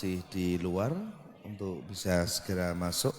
masih di luar untuk bisa segera masuk.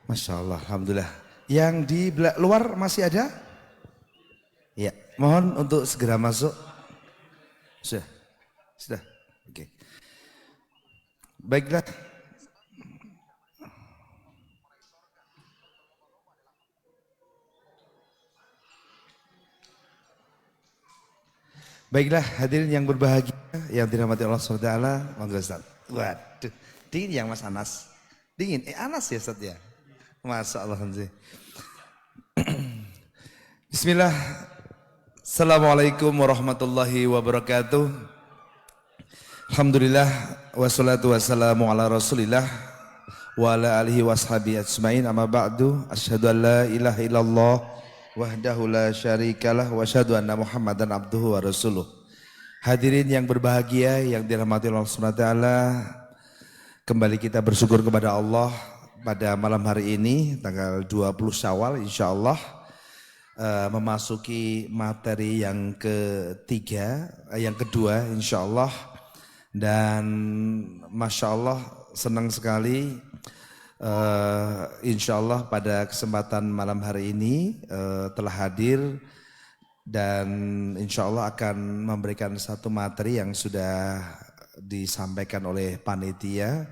Masya Allah, Alhamdulillah. Yang di luar masih ada? Ya, mohon untuk segera masuk. Sudah, sudah. Oke. Baiklah. Baiklah hadirin yang berbahagia, yang dirahmati Allah SWT, monggo Ustaz. Waduh, dingin yang Mas Anas. Dingin, Anas ya Ustaz ya? Masya Allah. Bismillah. Assalamualaikum warahmatullahi wabarakatuh. Alhamdulillah wassalatu wassalamu ala rasulillah wa ala alihi washabi ajmain, amma ba'du. Asyhadu an la ilaha illallah wahdahu la syarikalah wa asyhadu anna Muhammadan abduhu wa rasuluh. Hadirin yang berbahagia yang dirahmati Allah Subhanahu wa taala, kembali kita bersyukur kepada Allah pada malam hari ini tanggal 20 Syawal insyaallah, memasuki materi yang ketiga, yang kedua insyaallah. Dan Masya Allah senang sekali insya Allah pada kesempatan malam hari ini telah hadir dan insya Allah akan memberikan satu materi yang sudah disampaikan oleh panitia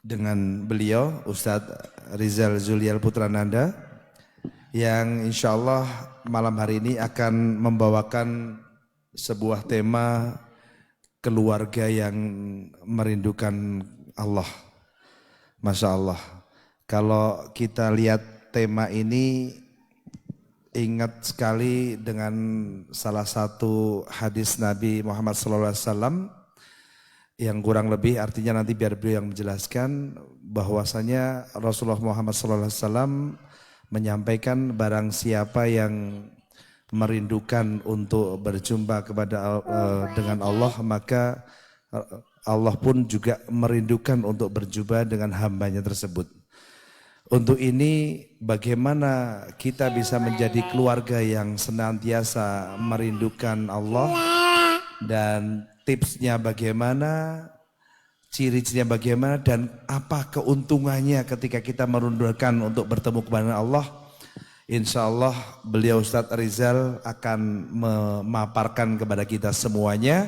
dengan beliau Ustadz Rizal Zulial Putrananda, yang insya Allah malam hari ini akan membawakan sebuah tema keluarga yang merindukan Allah. Masya Allah. Kalau kita lihat tema ini, ingat sekali dengan salah satu hadis Nabi Muhammad SAW yang kurang lebih artinya nanti biar beliau yang menjelaskan, bahwasanya Rasulullah Muhammad SAW menyampaikan barang siapa yang merindukan untuk berjumpa kepada dengan Allah, maka Allah pun juga merindukan untuk berjumpa dengan hambanya tersebut. Untuk ini bagaimana kita bisa menjadi keluarga yang senantiasa merindukan Allah, dan tipsnya bagaimana, ciri-cirinya bagaimana, dan apa keuntungannya ketika kita merindukan untuk bertemu kepada Allah. Insya Allah beliau Ustadz Rizal akan memaparkan kepada kita semuanya.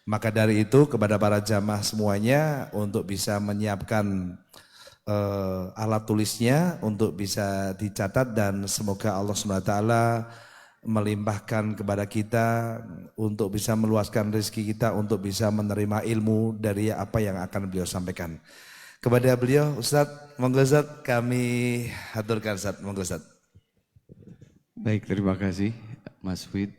Maka dari itu kepada para jamaah semuanya untuk bisa menyiapkan alat tulisnya untuk bisa dicatat, dan semoga Allah SWT melimpahkan kepada kita untuk bisa meluaskan rezeki kita untuk bisa menerima ilmu dari apa yang akan beliau sampaikan. Kepada beliau Ustadz, monggo Ustadz, kami haturkan Ustadz, monggo Ustadz. Baik, terima kasih Mas Wid.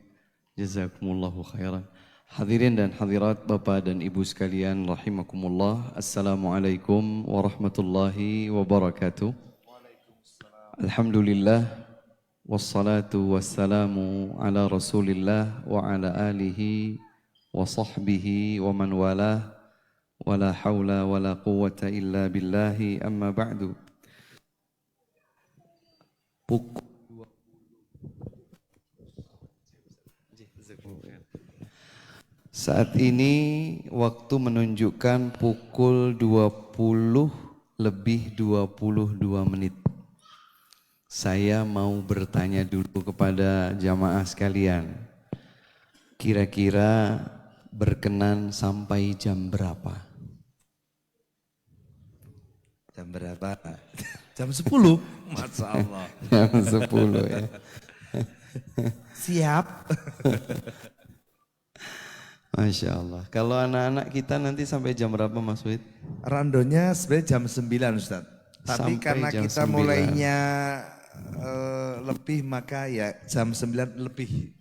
Jazakumullahu khairan. Hadirin dan hadirat Bapak dan Ibu sekalian rahimakumullah. Assalamualaikum warahmatullahi wabarakatuh. Alhamdulillah wassalatu wassalamu ala Rasulillah wa ala alihi wa sahbihi wa man walah, wa la hawla wa la quwwata illa billahi, amma ba'du. Saat ini waktu menunjukkan pukul 20 lebih 22 menit. Saya mau bertanya dulu kepada jamaah sekalian. Kira-kira berkenan sampai jam berapa? Jam berapa? Jam 10. Masya Allah. Jam 10 ya. Siap. Masya Allah. Kalau anak-anak kita nanti sampai jam berapa Mas Wid? Randonya sebenarnya jam 9 Ustaz. Tapi Sampai karena jam kita 9. mulainya lebih maka ya jam 9 lebih.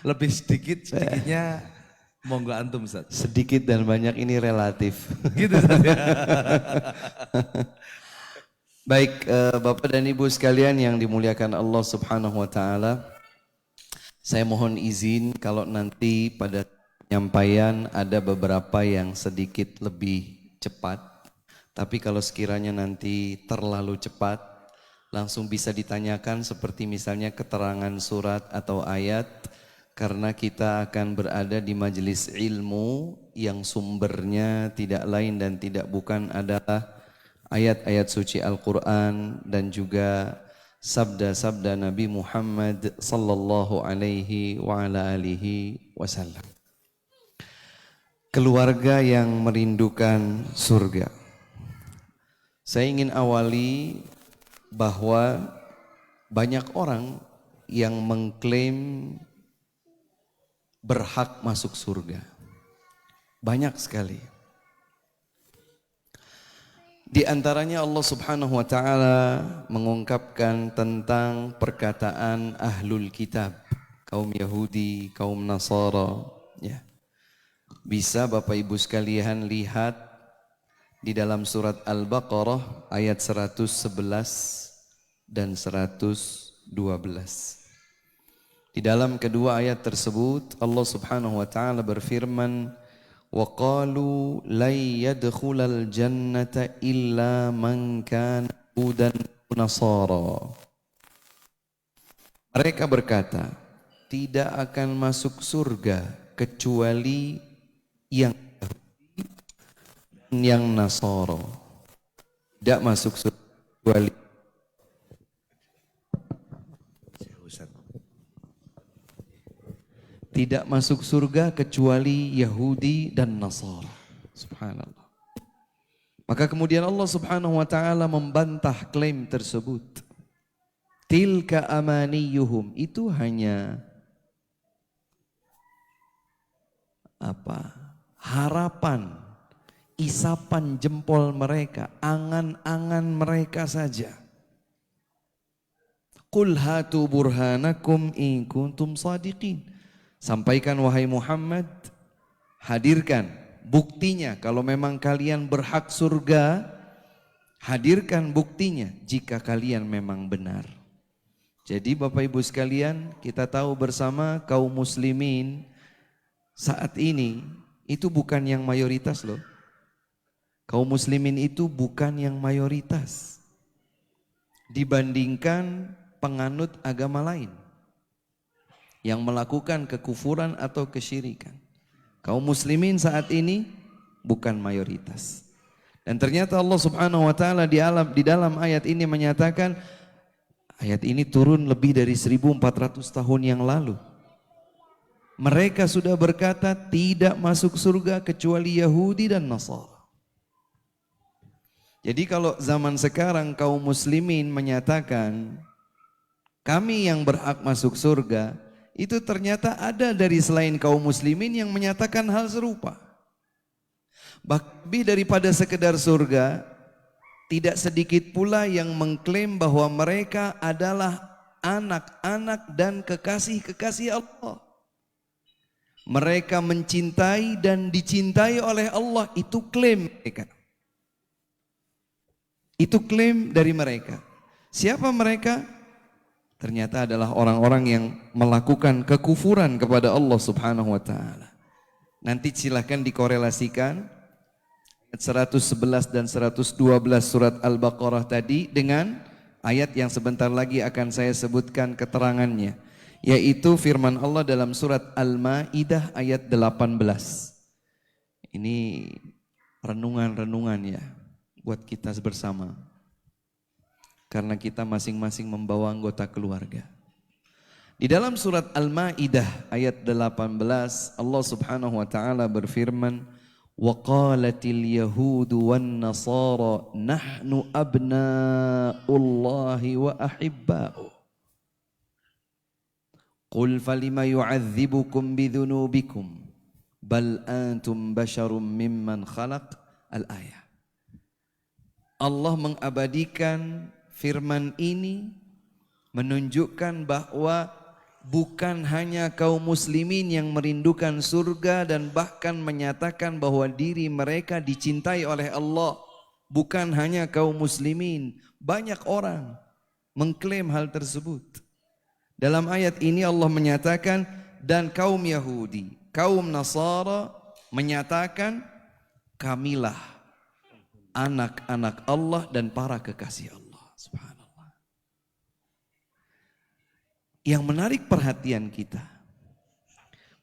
Lebih sedikitnya monggo antum Ustaz. Sedikit dan banyak ini relatif. Gitu Ustaz. Baik Bapak dan Ibu sekalian yang dimuliakan Allah Subhanahu wa taala. Saya mohon izin kalau nanti pada penyampaian ada beberapa yang sedikit lebih cepat. Tapi kalau sekiranya nanti terlalu cepat, langsung bisa ditanyakan seperti misalnya keterangan surat atau ayat. Karena kita akan berada di majelis ilmu yang sumbernya tidak lain dan tidak bukan adalah ayat-ayat suci Al-Quran dan juga sabda-sabda Nabi Muhammad sallallahu alaihi wa ala alihi wasallam. Keluarga yang merindukan surga. Saya ingin awali bahwa banyak orang yang mengklaim berhak masuk surga. Banyak sekali. Di antaranya Allah Subhanahu wa taala mengungkapkan tentang perkataan ahlul kitab, kaum Yahudi, kaum Nasara, ya. Bisa Bapak Ibu sekalian lihat di dalam surat Al-Baqarah ayat 111 dan 112. Di dalam kedua ayat tersebut Allah Subhanahu wa taala berfirman, وَقَالُوا لَنْ يَدْخُلَ الْجَنَّةَ إِلَّا مَنْ كَانَ هُودًا نَصَارًا. Mereka berkata, tidak akan masuk surga kecuali yang Yahudi dan yang Nasara. Tidak masuk surga kecuali tidak masuk surga kecuali Yahudi dan Nasara. Subhanallah. Maka kemudian Allah Subhanahu wa taala membantah klaim tersebut. Tilka amaniyuhum, itu hanya harapan, isapan jempol mereka, angan-angan mereka saja. Qul hatu burhanakum in kuntum shadiqin. Sampaikan wahai Muhammad, hadirkan buktinya kalau memang kalian berhak surga, hadirkan buktinya jika kalian memang benar. Jadi Bapak Ibu sekalian, kita tahu bersama kaum muslimin saat ini itu bukan yang mayoritas loh. Kaum muslimin itu bukan yang mayoritas dibandingkan penganut agama lain yang melakukan kekufuran atau kesyirikan. Kaum muslimin saat ini bukan mayoritas. Dan ternyata Allah Subhanahu wa taala di dalam ayat ini menyatakan, ayat ini turun lebih dari 1400 tahun yang lalu. Mereka sudah berkata tidak masuk surga kecuali Yahudi dan Nasara. Jadi kalau zaman sekarang kaum muslimin menyatakan kami yang berhak masuk surga, itu ternyata ada dari selain kaum muslimin yang menyatakan hal serupa. Lebih daripada sekedar surga, tidak sedikit pula yang mengklaim bahwa mereka adalah anak-anak dan kekasih-kekasih Allah. Mereka mencintai dan dicintai oleh Allah, itu klaim mereka. Itu klaim dari mereka. Siapa mereka? Ternyata adalah orang-orang yang melakukan kekufuran kepada Allah Subhanahu wa taala. Nanti silahkan dikorelasikan ayat 111 dan 112 surat Al-Baqarah tadi dengan ayat yang sebentar lagi akan saya sebutkan keterangannya. yaitu firman Allah dalam surat Al-Maidah ayat 18. Ini renungan-renungan ya buat kita bersama, karena kita masing-masing membawa anggota keluarga. Di dalam surat Al-Maidah ayat 18 Allah Subhanahu wa taala berfirman, wa qalatil yahudu wan nasara nahnu abna'ullahi wa ahibba'u qul falima yu'adzibukum bidzunubikum bal antum basyarum mimman khalaq. Al-ayah. Allah mengabadikan firman ini menunjukkan bahwa bukan hanya kaum muslimin yang merindukan surga dan bahkan menyatakan bahwa diri mereka dicintai oleh Allah. Bukan hanya kaum muslimin, banyak orang mengklaim hal tersebut. Dalam ayat ini Allah menyatakan, dan kaum Yahudi, kaum Nasara menyatakan, kamilah anak-anak Allah dan para kekasih Allah. Subhanallah. Yang menarik perhatian kita,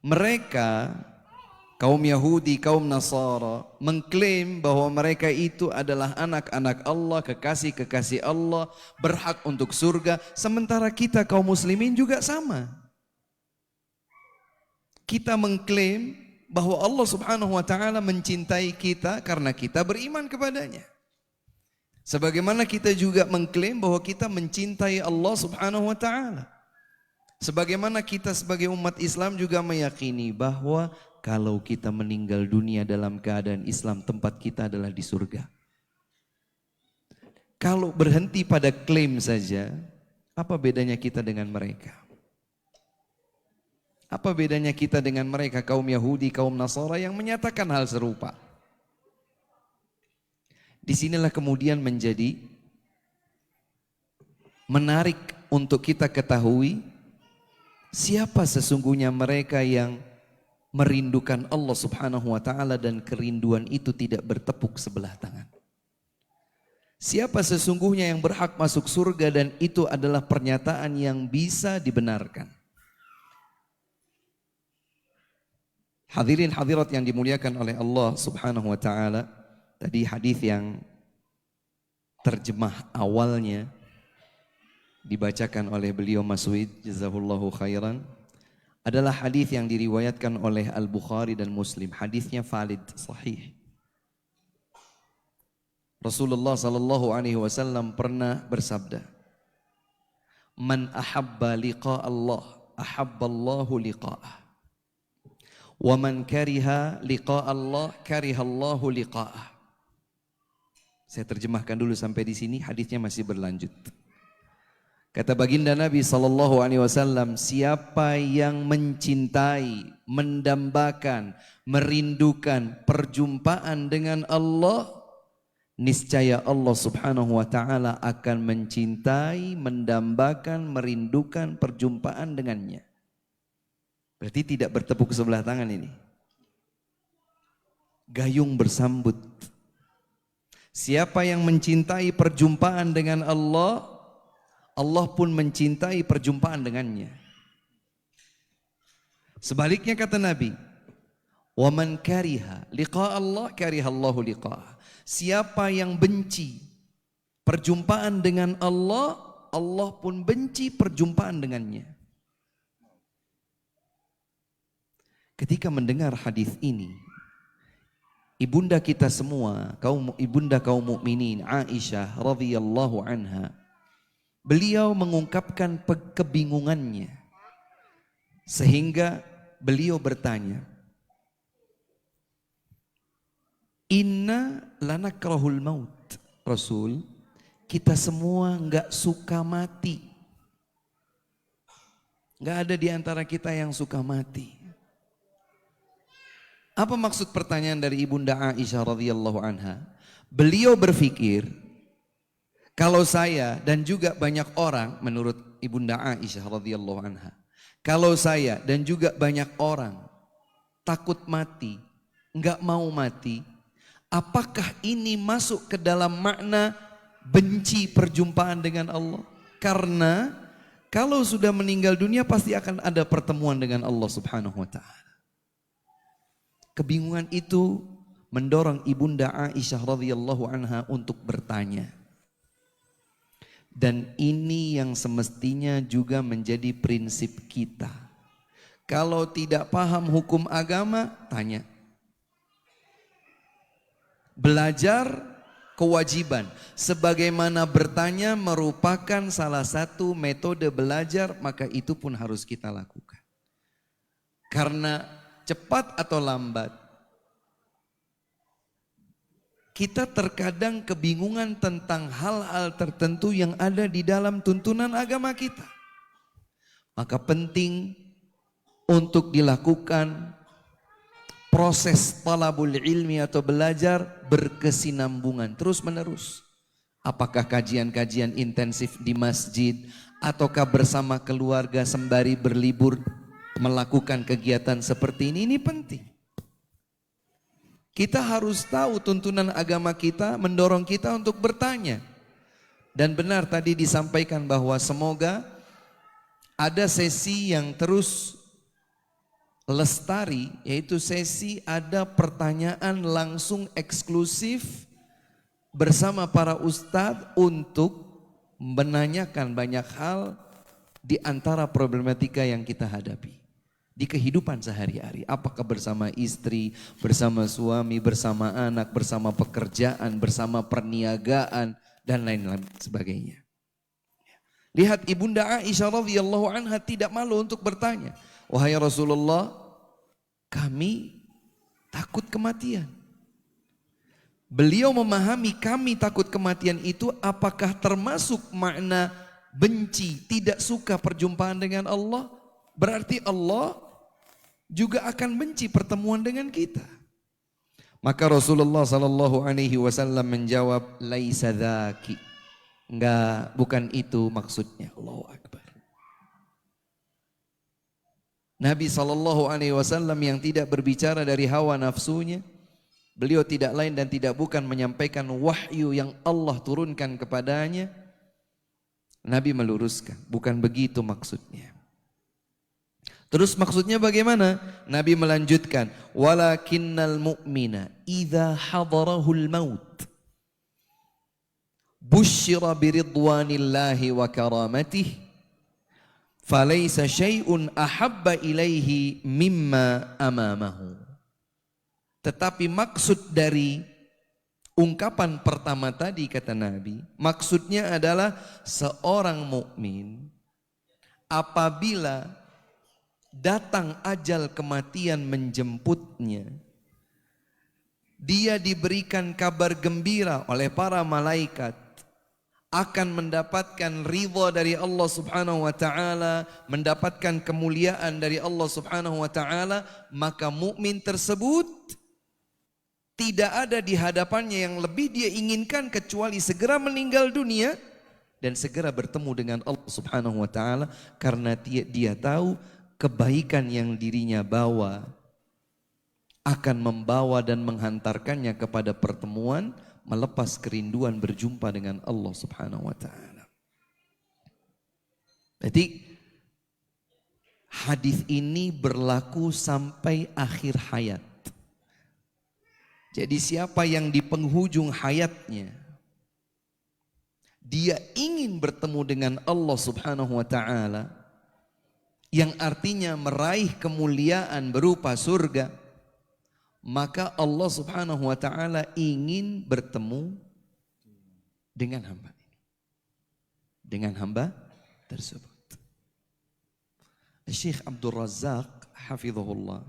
mereka kaum Yahudi, kaum Nasara mengklaim bahwa mereka itu adalah anak-anak Allah, kekasih-kekasih Allah, berhak untuk surga. Sementara kita kaum muslimin juga sama. Kita mengklaim bahwa Allah Subhanahu wa taala mencintai kita karena kita beriman kepadanya. Sebagaimana kita juga mengklaim bahwa kita mencintai Allah Subhanahu wa taala. Sebagaimana kita sebagai umat Islam juga meyakini bahwa kalau kita meninggal dunia dalam keadaan Islam, tempat kita adalah di surga. Kalau berhenti pada klaim saja, apa bedanya kita dengan mereka? Apa bedanya kita dengan mereka, kaum Yahudi, kaum Nasara yang menyatakan hal serupa? Disinilah kemudian menjadi menarik untuk kita ketahui siapa sesungguhnya mereka yang merindukan Allah Subhanahu wa taala dan kerinduan itu tidak bertepuk sebelah tangan. Siapa sesungguhnya yang berhak masuk surga dan itu adalah pernyataan yang bisa dibenarkan. Hadirin hadirat yang dimuliakan oleh Allah Subhanahu wa taala, tadi hadis yang terjemah awalnya dibacakan oleh beliau Mas'ud jazahullahu khairan adalah hadis yang diriwayatkan oleh Al-Bukhari dan Muslim. Hadisnya valid, sahih. Rasulullah sallallahu alaihi wasallam pernah bersabda, "Man ahabba liqa Allah, ahabballahu liqa'ah. Wa man kariha liqa Allah, karihallahu liqa'ah." Saya terjemahkan dulu sampai di sini, hadisnya masih berlanjut. Kata baginda Nabi sallallahu alaihi wasallam, siapa yang mencintai, mendambakan, merindukan perjumpaan dengan Allah, niscaya Allah Subhanahu wa taala akan mencintai, mendambakan, merindukan perjumpaan dengannya. Berarti tidak bertepuk sebelah tangan ini. Gayung bersambut. Siapa yang mencintai perjumpaan dengan Allah, Allah pun mencintai perjumpaan dengannya. Sebaliknya kata Nabi, "Wa man kariha liqa Allah, karihallahu liqa'ah." Siapa yang benci perjumpaan dengan Allah, Allah pun benci perjumpaan dengannya. Ketika mendengar hadis ini, ibunda kita semua, ibunda kaum mukminin Aisyah radhiyallahu anha, beliau mengungkapkan kebingungannya sehingga beliau bertanya, "Inna lanakrahul maut." Rasul, kita semua enggak suka mati. Enggak ada di antara kita yang suka mati. Apa maksud pertanyaan dari ibunda Aisyah radhiyallahu anha? Beliau berpikir, kalau saya dan juga banyak orang, menurut ibunda Aisyah radhiyallahu anha, kalau saya dan juga banyak orang takut mati, enggak mau mati, apakah ini masuk ke dalam makna benci perjumpaan dengan Allah? Karena Kalau sudah meninggal dunia pasti akan ada pertemuan dengan Allah Subhanahu wa taala. Kebingungan itu mendorong Ibunda Aisyah radhiyallahu anha untuk bertanya. Dan ini yang semestinya juga menjadi prinsip kita. Kalau tidak paham hukum agama, tanya. Belajar kewajiban. Sebagaimana bertanya merupakan salah satu metode belajar, maka itu pun harus kita lakukan. Karena cepat atau lambat, kita terkadang kebingungan tentang hal-hal tertentu yang ada di dalam tuntunan agama kita. Maka penting untuk dilakukan proses talabul ilmi atau belajar berkesinambungan terus menerus. Apakah kajian-kajian intensif di masjid ataukah bersama keluarga sembari berlibur melakukan kegiatan seperti ini penting. Kita harus tahu tuntunan agama kita mendorong kita untuk bertanya. Dan benar tadi disampaikan bahwa semoga ada sesi yang terus lestari, yaitu sesi ada pertanyaan langsung eksklusif bersama para ustadz untuk menanyakan banyak hal di antara problematika yang kita hadapi di kehidupan sehari-hari. Apakah bersama istri, bersama suami, bersama anak, bersama pekerjaan, bersama perniagaan, dan lain-lain sebagainya. Lihat Ibunda Aisyah radhiyallahu anha tidak malu untuk bertanya, wahai Rasulullah, kami takut kematian. Beliau memahami kami takut kematian itu apakah termasuk makna benci, tidak suka perjumpaan dengan Allah? Berarti Allah juga akan benci pertemuan dengan kita. Maka Rasulullah sallallahu alaihi wasallam menjawab, laisa dzaki. Enggak, bukan itu maksudnya. Allahu akbar. Nabi sallallahu alaihi wasallam yang tidak berbicara dari hawa nafsunya, beliau tidak lain dan tidak bukan menyampaikan wahyu yang Allah turunkan kepadanya. Nabi meluruskan, bukan begitu maksudnya. Terus maksudnya bagaimana? Nabi melanjutkan, walakinnal mu'mina idza hadarahul maut busyira biridwanillahi wa karamatihi falaysa syai'un ahabba ilaihi mimma amamahu. Tetapi maksud dari ungkapan pertama tadi kata Nabi, maksudnya adalah seorang mukmin apabila datang ajal kematian menjemputnya, dia diberikan kabar gembira oleh para malaikat akan mendapatkan ridha dari Allah Subhanahu wa taala, mendapatkan kemuliaan dari Allah Subhanahu wa taala, maka mukmin tersebut tidak ada di hadapannya yang lebih dia inginkan kecuali segera meninggal dunia dan segera bertemu dengan Allah Subhanahu wa taala, karena dia tahu kebaikan yang dirinya bawa akan membawa dan menghantarkannya kepada pertemuan melepas kerinduan berjumpa dengan Allah Subhanahu wa taala. Jadi hadis ini berlaku sampai akhir hayat. Jadi siapa yang di penghujung hayatnya dia ingin bertemu dengan Allah Subhanahu wa taala, yang artinya meraih kemuliaan berupa surga, maka Allah Subhanahu wa taala ingin bertemu dengan hamba ini, dengan hamba tersebut. Syekh Abdul Razak hafizahullah,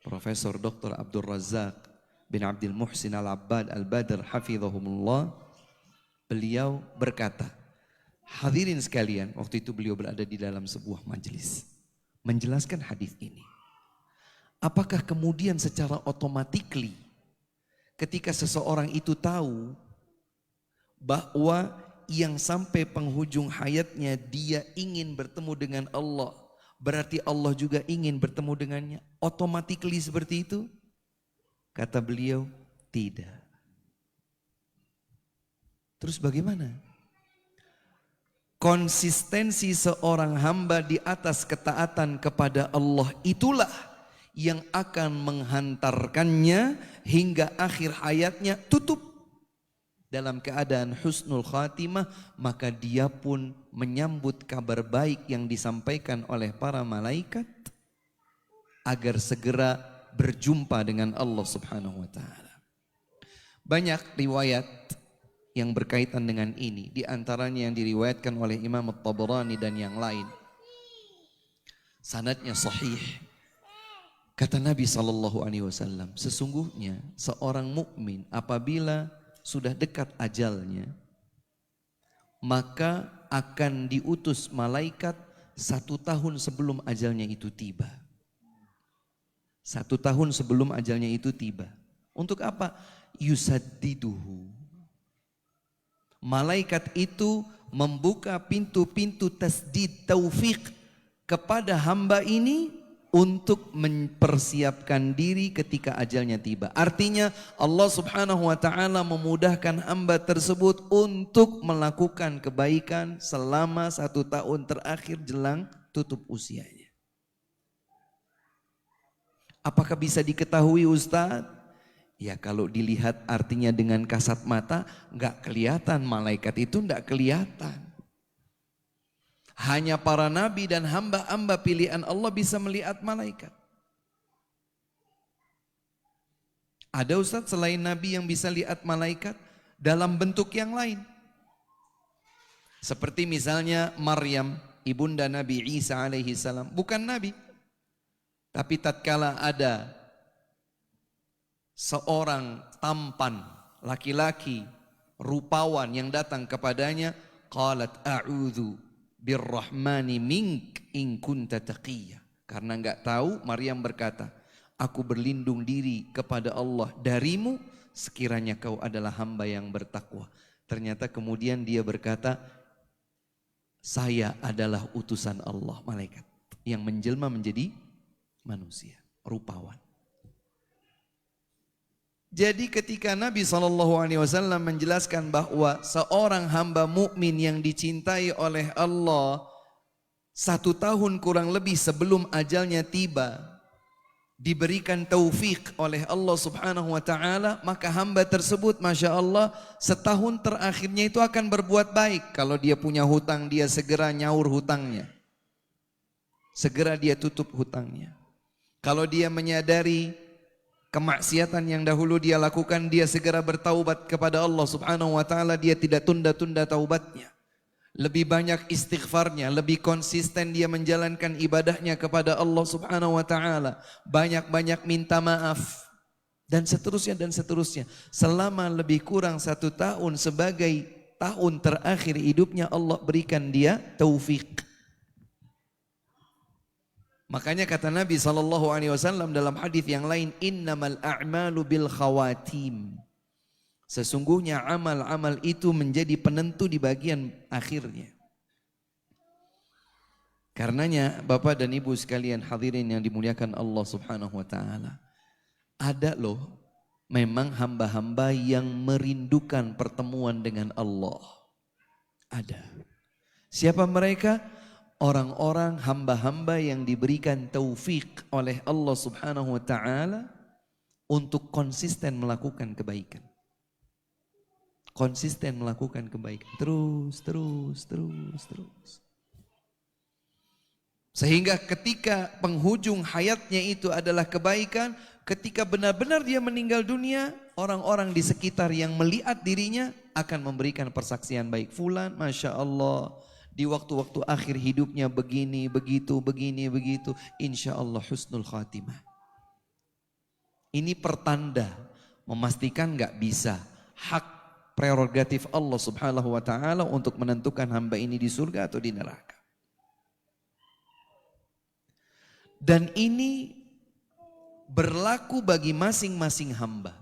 Profesor Dr. Abdul Razak bin Abdul Muhsin Al-Abbad Al-Badr hafizahumullah, beliau berkata, hadirin sekalian, waktu itu beliau berada di dalam sebuah majelis menjelaskan hadis ini. Apakah kemudian secara otomatikly ketika seseorang itu tahu bahwa yang sampai penghujung hayatnya dia ingin bertemu dengan Allah, berarti Allah juga ingin bertemu dengannya? Otomatikly seperti itu? Kata beliau, tidak. Terus bagaimana? konsistensi seorang hamba di atas ketaatan kepada Allah itulah yang akan menghantarkannya hingga akhir hayatnya tutup dalam keadaan husnul khatimah, maka dia pun menyambut kabar baik yang disampaikan oleh para malaikat agar segera berjumpa dengan Allah Subhanahu wa taala. Banyak riwayat yang berkaitan dengan ini, di antaranya yang diriwayatkan oleh Imam At-Tabarani dan yang lain. Sanadnya sahih. Kata Nabi SAW, sesungguhnya seorang mukmin apabila sudah dekat ajalnya, maka akan diutus malaikat 1 tahun sebelum ajalnya itu tiba. 1 tahun sebelum ajalnya itu tiba. Untuk apa? Yusaddiduhu. Malaikat itu membuka pintu-pintu tasdid taufik kepada hamba ini untuk mempersiapkan diri ketika ajalnya tiba. Artinya Allah Subhanahu wa taala memudahkan hamba tersebut untuk melakukan kebaikan selama 1 tahun terakhir jelang tutup usianya. Apakah bisa diketahui Ustaz? Ya kalau dilihat artinya dengan kasat mata enggak kelihatan, malaikat itu enggak kelihatan. Hanya para nabi dan hamba-hamba pilihan Allah bisa melihat malaikat. Ada Ustaz selain nabi yang bisa lihat malaikat dalam bentuk yang lain. Seperti misalnya Maryam, ibunda Nabi Isa alaihi salam, bukan nabi. Tapi tatkala ada seorang tampan laki-laki rupawan yang datang kepadanya, qalat a'udzu birrahmani mink in kunta taqiyya. Karena enggak tahu, Maryam berkata, aku berlindung diri kepada Allah darimu sekiranya kau adalah hamba yang bertakwa. Ternyata kemudian dia berkata, saya adalah utusan Allah, malaikat yang menjelma menjadi manusia, rupawan. Jadi ketika Nabi SAW menjelaskan bahwa seorang hamba mukmin yang dicintai oleh Allah 1 tahun kurang lebih sebelum ajalnya tiba diberikan taufik oleh Allah Subhanahu wa taala, maka hamba tersebut Masya Allah setahun terakhirnya itu akan berbuat baik. Kalau dia punya hutang, dia segera nyaur hutangnya, segera dia tutup hutangnya. Kalau dia menyadari kemaksiatan yang dahulu dia lakukan, dia segera bertaubat kepada Allah Subhanahu wa taala, dia tidak tunda-tunda taubatnya. Lebih banyak istighfarnya, lebih konsisten dia menjalankan ibadahnya kepada Allah Subhanahu wa taala, banyak-banyak minta maaf dan seterusnya dan seterusnya. Selama lebih kurang 1 tahun sebagai tahun terakhir hidupnya, Allah berikan dia taufik. Makanya kata Nabi SAW dalam hadis yang lain, innamal a'malu bil khawatim. Sesungguhnya amal-amal itu menjadi penentu di bagian akhirnya. Karenanya Bapak dan Ibu sekalian hadirin yang dimuliakan Allah Subhanahu wa taala, ada loh memang hamba-hamba yang merindukan pertemuan dengan Allah. Ada. Siapa mereka? Orang-orang hamba-hamba yang diberikan taufik oleh Allah Subhanahu wa taala untuk konsisten melakukan kebaikan. Konsisten melakukan kebaikan. Terus. Sehingga ketika penghujung hayatnya itu adalah kebaikan, ketika benar-benar dia meninggal dunia, orang-orang di sekitar yang melihat dirinya akan memberikan persaksian baik. Fulan, Masya Allah, di waktu-waktu akhir hidupnya begini, begitu, insya Allah husnul khatimah. Ini pertanda memastikan gak bisa hak prerogatif Allah Subhanahu wa taala untuk menentukan hamba ini di surga atau di neraka. Dan ini berlaku bagi masing-masing hamba.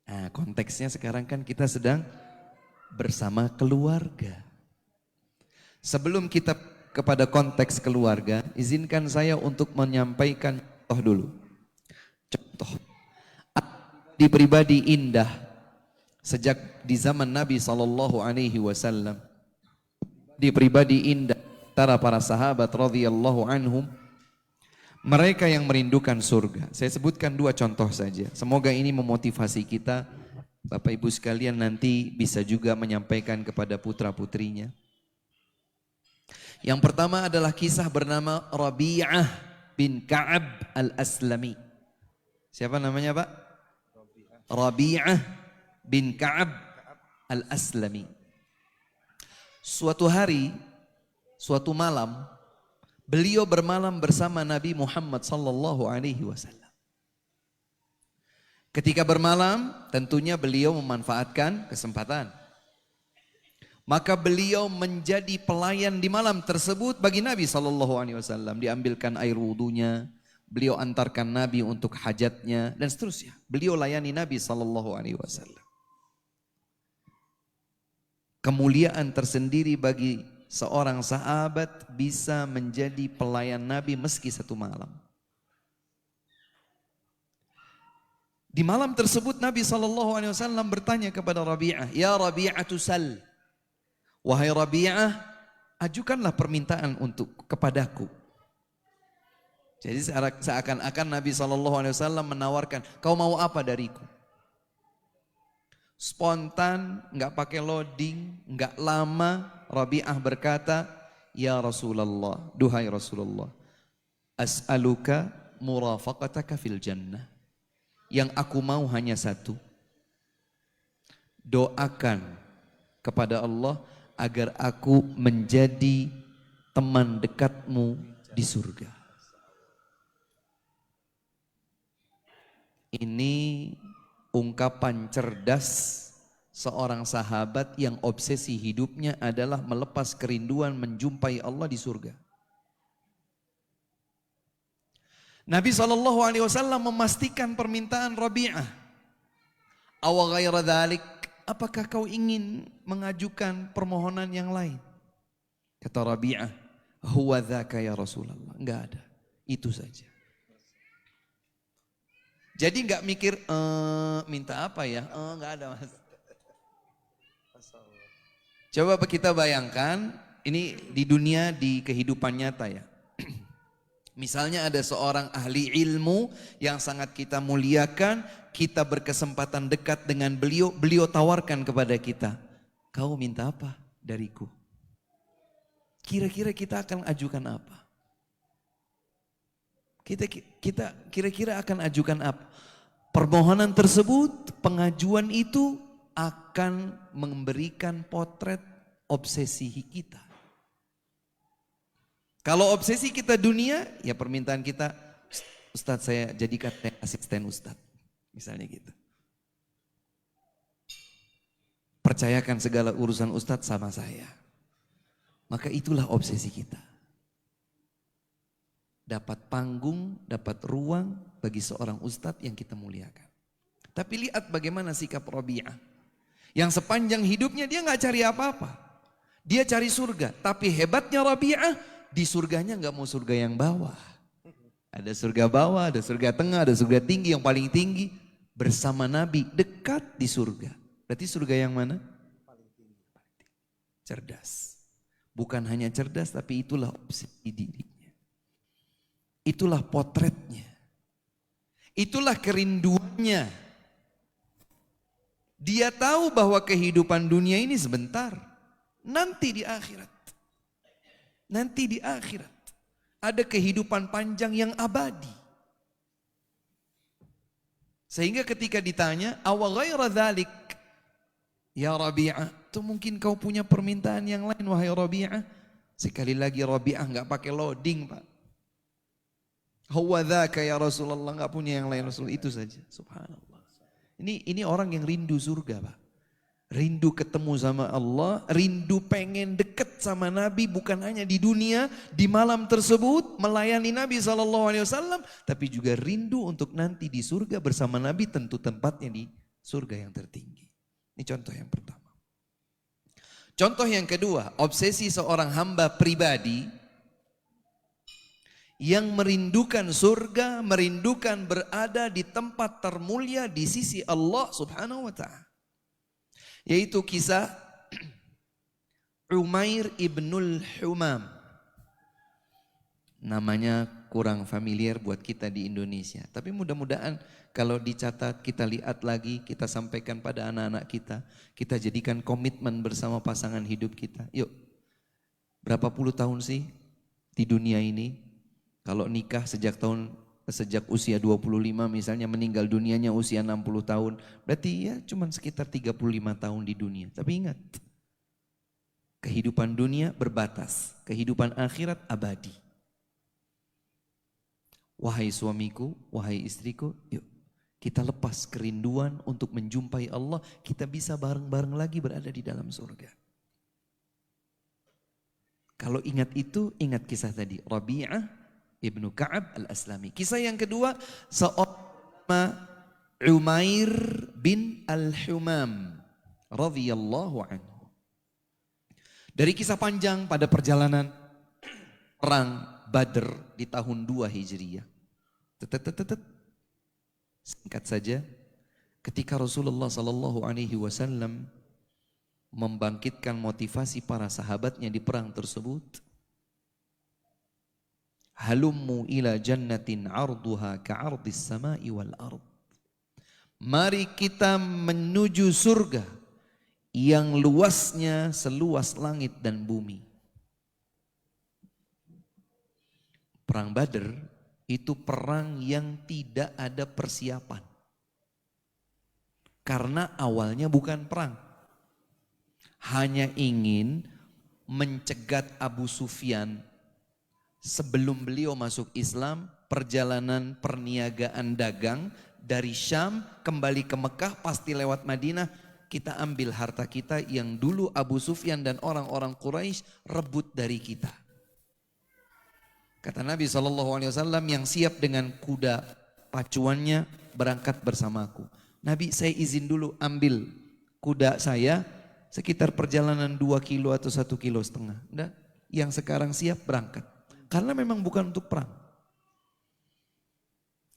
Nah, konteksnya sekarang kan kita sedang bersama keluarga. Sebelum kita kepada konteks keluarga, izinkan saya untuk menyampaikan contoh dulu. Contoh. Di pribadi indah sejak di zaman Nabi SAW. di pribadi indah antara para sahabat radhiyallahu anhum, mereka yang merindukan surga. Saya sebutkan 2 contoh saja. Semoga ini memotivasi kita, Bapak Ibu sekalian, nanti bisa juga menyampaikan kepada putra-putrinya. Yang pertama adalah kisah bernama Rabi'ah bin Ka'ab al-Aslami. Siapa namanya Pak? Rabi'ah bin Ka'ab al-Aslami. Suatu hari, suatu malam, beliau bermalam bersama Nabi Muhammad sallallahu alaihi wasallam. Ketika bermalam, tentunya beliau memanfaatkan kesempatan. Maka beliau menjadi pelayan di malam tersebut bagi Nabi sallallahu alaihi wasallam. Diambilkan air wudunya, beliau antarkan Nabi untuk hajatnya dan seterusnya. Beliau layani Nabi sallallahu alaihi wasallam. Kemuliaan tersendiri bagi seorang sahabat bisa menjadi pelayan Nabi meski 1 malam. Di malam tersebut Nabi SAW bertanya kepada Rabi'ah, "Ya Rabi'ah sal." Wahai Rabi'ah, ajukanlah permintaan kepadaku. Jadi seakan-akan Nabi SAW menawarkan, "Kau mau apa dariku?" Spontan, enggak pakai loading, enggak lama, Rabi'ah berkata, "Ya Rasulullah, duhai Rasulullah, as'aluka murafaqataka fil jannah." Yang aku mau hanya 1. Doakan kepada Allah agar aku menjadi teman dekatmu di surga. Ini ungkapan cerdas seorang sahabat yang obsesi hidupnya adalah melepas kerinduan menjumpai Allah di surga. Nabi SAW memastikan permintaan Rabi'ah. Awa ghaira dhalik, apakah kau ingin mengajukan permohonan yang lain? Kata Rabi'ah, huwa dhaka ya Rasulullah. Enggak ada, itu saja. Jadi enggak mikir, minta apa ya? Enggak ada mas. Coba kita bayangkan, ini di dunia, di kehidupan nyata ya. Misalnya ada seorang ahli ilmu yang sangat kita muliakan, kita berkesempatan dekat dengan beliau, beliau tawarkan kepada kita, "Kau minta apa dariku?" Kira-kira kita akan ajukan apa? Kita kira-kira akan ajukan apa? Permohonan tersebut, pengajuan itu akan memberikan potret obsesi kita. Kalau obsesi kita dunia, ya permintaan kita, "Ustadz, saya jadikan asisten Ustadz." Misalnya gitu. Percayakan segala urusan Ustadz sama saya. Maka itulah obsesi kita. Dapat panggung, dapat ruang bagi seorang Ustadz yang kita muliakan. Tapi lihat bagaimana sikap Rabi'ah. Yang sepanjang hidupnya dia gak cari apa-apa. Dia cari surga. Tapi hebatnya Rabi'ah, di surganya nggak mau surga yang bawah. Ada surga bawah, ada surga tengah, ada surga tinggi, yang paling tinggi bersama Nabi dekat di surga. Berarti surga yang mana? Paling tinggi. Cerdas. Bukan hanya cerdas, tapi itulah obsesi dirinya. Itulah potretnya. Itulah kerinduannya. Dia tahu bahwa kehidupan dunia ini sebentar. Nanti di akhirat. Nanti di akhirat ada kehidupan panjang yang abadi. Sehingga ketika ditanya, "Awa ghaira dhalik?" Ya Rabi'ah, itu mungkin kau punya permintaan yang lain wahai Rabi'ah. Sekali lagi Rabi'ah enggak pakai loading, Pak. Huwa dzaka ya Rasulullah, enggak punya yang lain Rasul, itu saja. Subhanallah. Ini orang yang rindu surga, Pak. Rindu ketemu sama Allah, rindu pengen deket sama Nabi, bukan hanya di dunia, di malam tersebut melayani Nabi SAW, tapi juga rindu untuk nanti di surga bersama Nabi, tentu tempatnya di surga yang tertinggi. Ini contoh yang pertama. Contoh yang kedua, obsesi seorang hamba pribadi yang merindukan surga, merindukan berada di tempat termulia di sisi Allah Subhanahu wa Ta'ala. Yaitu kisah Umair ibnul Humam. Namanya kurang familiar buat kita di Indonesia. Tapi mudah-mudahan kalau dicatat, kita lihat lagi, kita sampaikan pada anak-anak kita jadikan komitmen bersama pasangan hidup kita. Yuk, berapa puluh tahun sih di dunia ini? Kalau nikah sejak usia 25 misalnya, meninggal dunianya usia 60 tahun. Berarti ya cuma sekitar 35 tahun di dunia. Tapi ingat, kehidupan dunia berbatas, kehidupan akhirat abadi. Wahai suamiku, wahai istriku, yuk kita lepas kerinduan untuk menjumpai Allah. Kita bisa bareng-bareng lagi berada di dalam surga. Kalau ingat itu, ingat kisah tadi. Rabi'ah ibnu Ka'ab al-Aslami. Kisah yang kedua, seorang Umair bin al-Humam radhiyallahu anhu. Dari kisah panjang pada perjalanan perang Badr di tahun 2 Hijriah. Singkat saja, ketika Rasulullah sallallahu alaihi wasallam membangkitkan motivasi para sahabatnya di perang tersebut, halummu ila jannatin arduha ka'ardis sama'i wal ard. Mari kita menuju surga yang luasnya seluas langit dan bumi. Perang Badr itu perang yang tidak ada persiapan. Karena awalnya bukan perang. Hanya ingin mencegat Abu Sufyan sebelum beliau masuk Islam, perjalanan perniagaan dagang dari Syam kembali ke Mekah pasti lewat Madinah, kita ambil harta kita yang dulu Abu Sufyan dan orang-orang Quraisy rebut dari kita. Kata Nabi SAW, yang siap dengan kuda pacuannya berangkat bersamaku. Nabi, saya izin dulu ambil kuda saya sekitar perjalanan 2 kilo atau 1,5 kilo. Nggak, yang sekarang siap berangkat. Karena memang bukan untuk perang.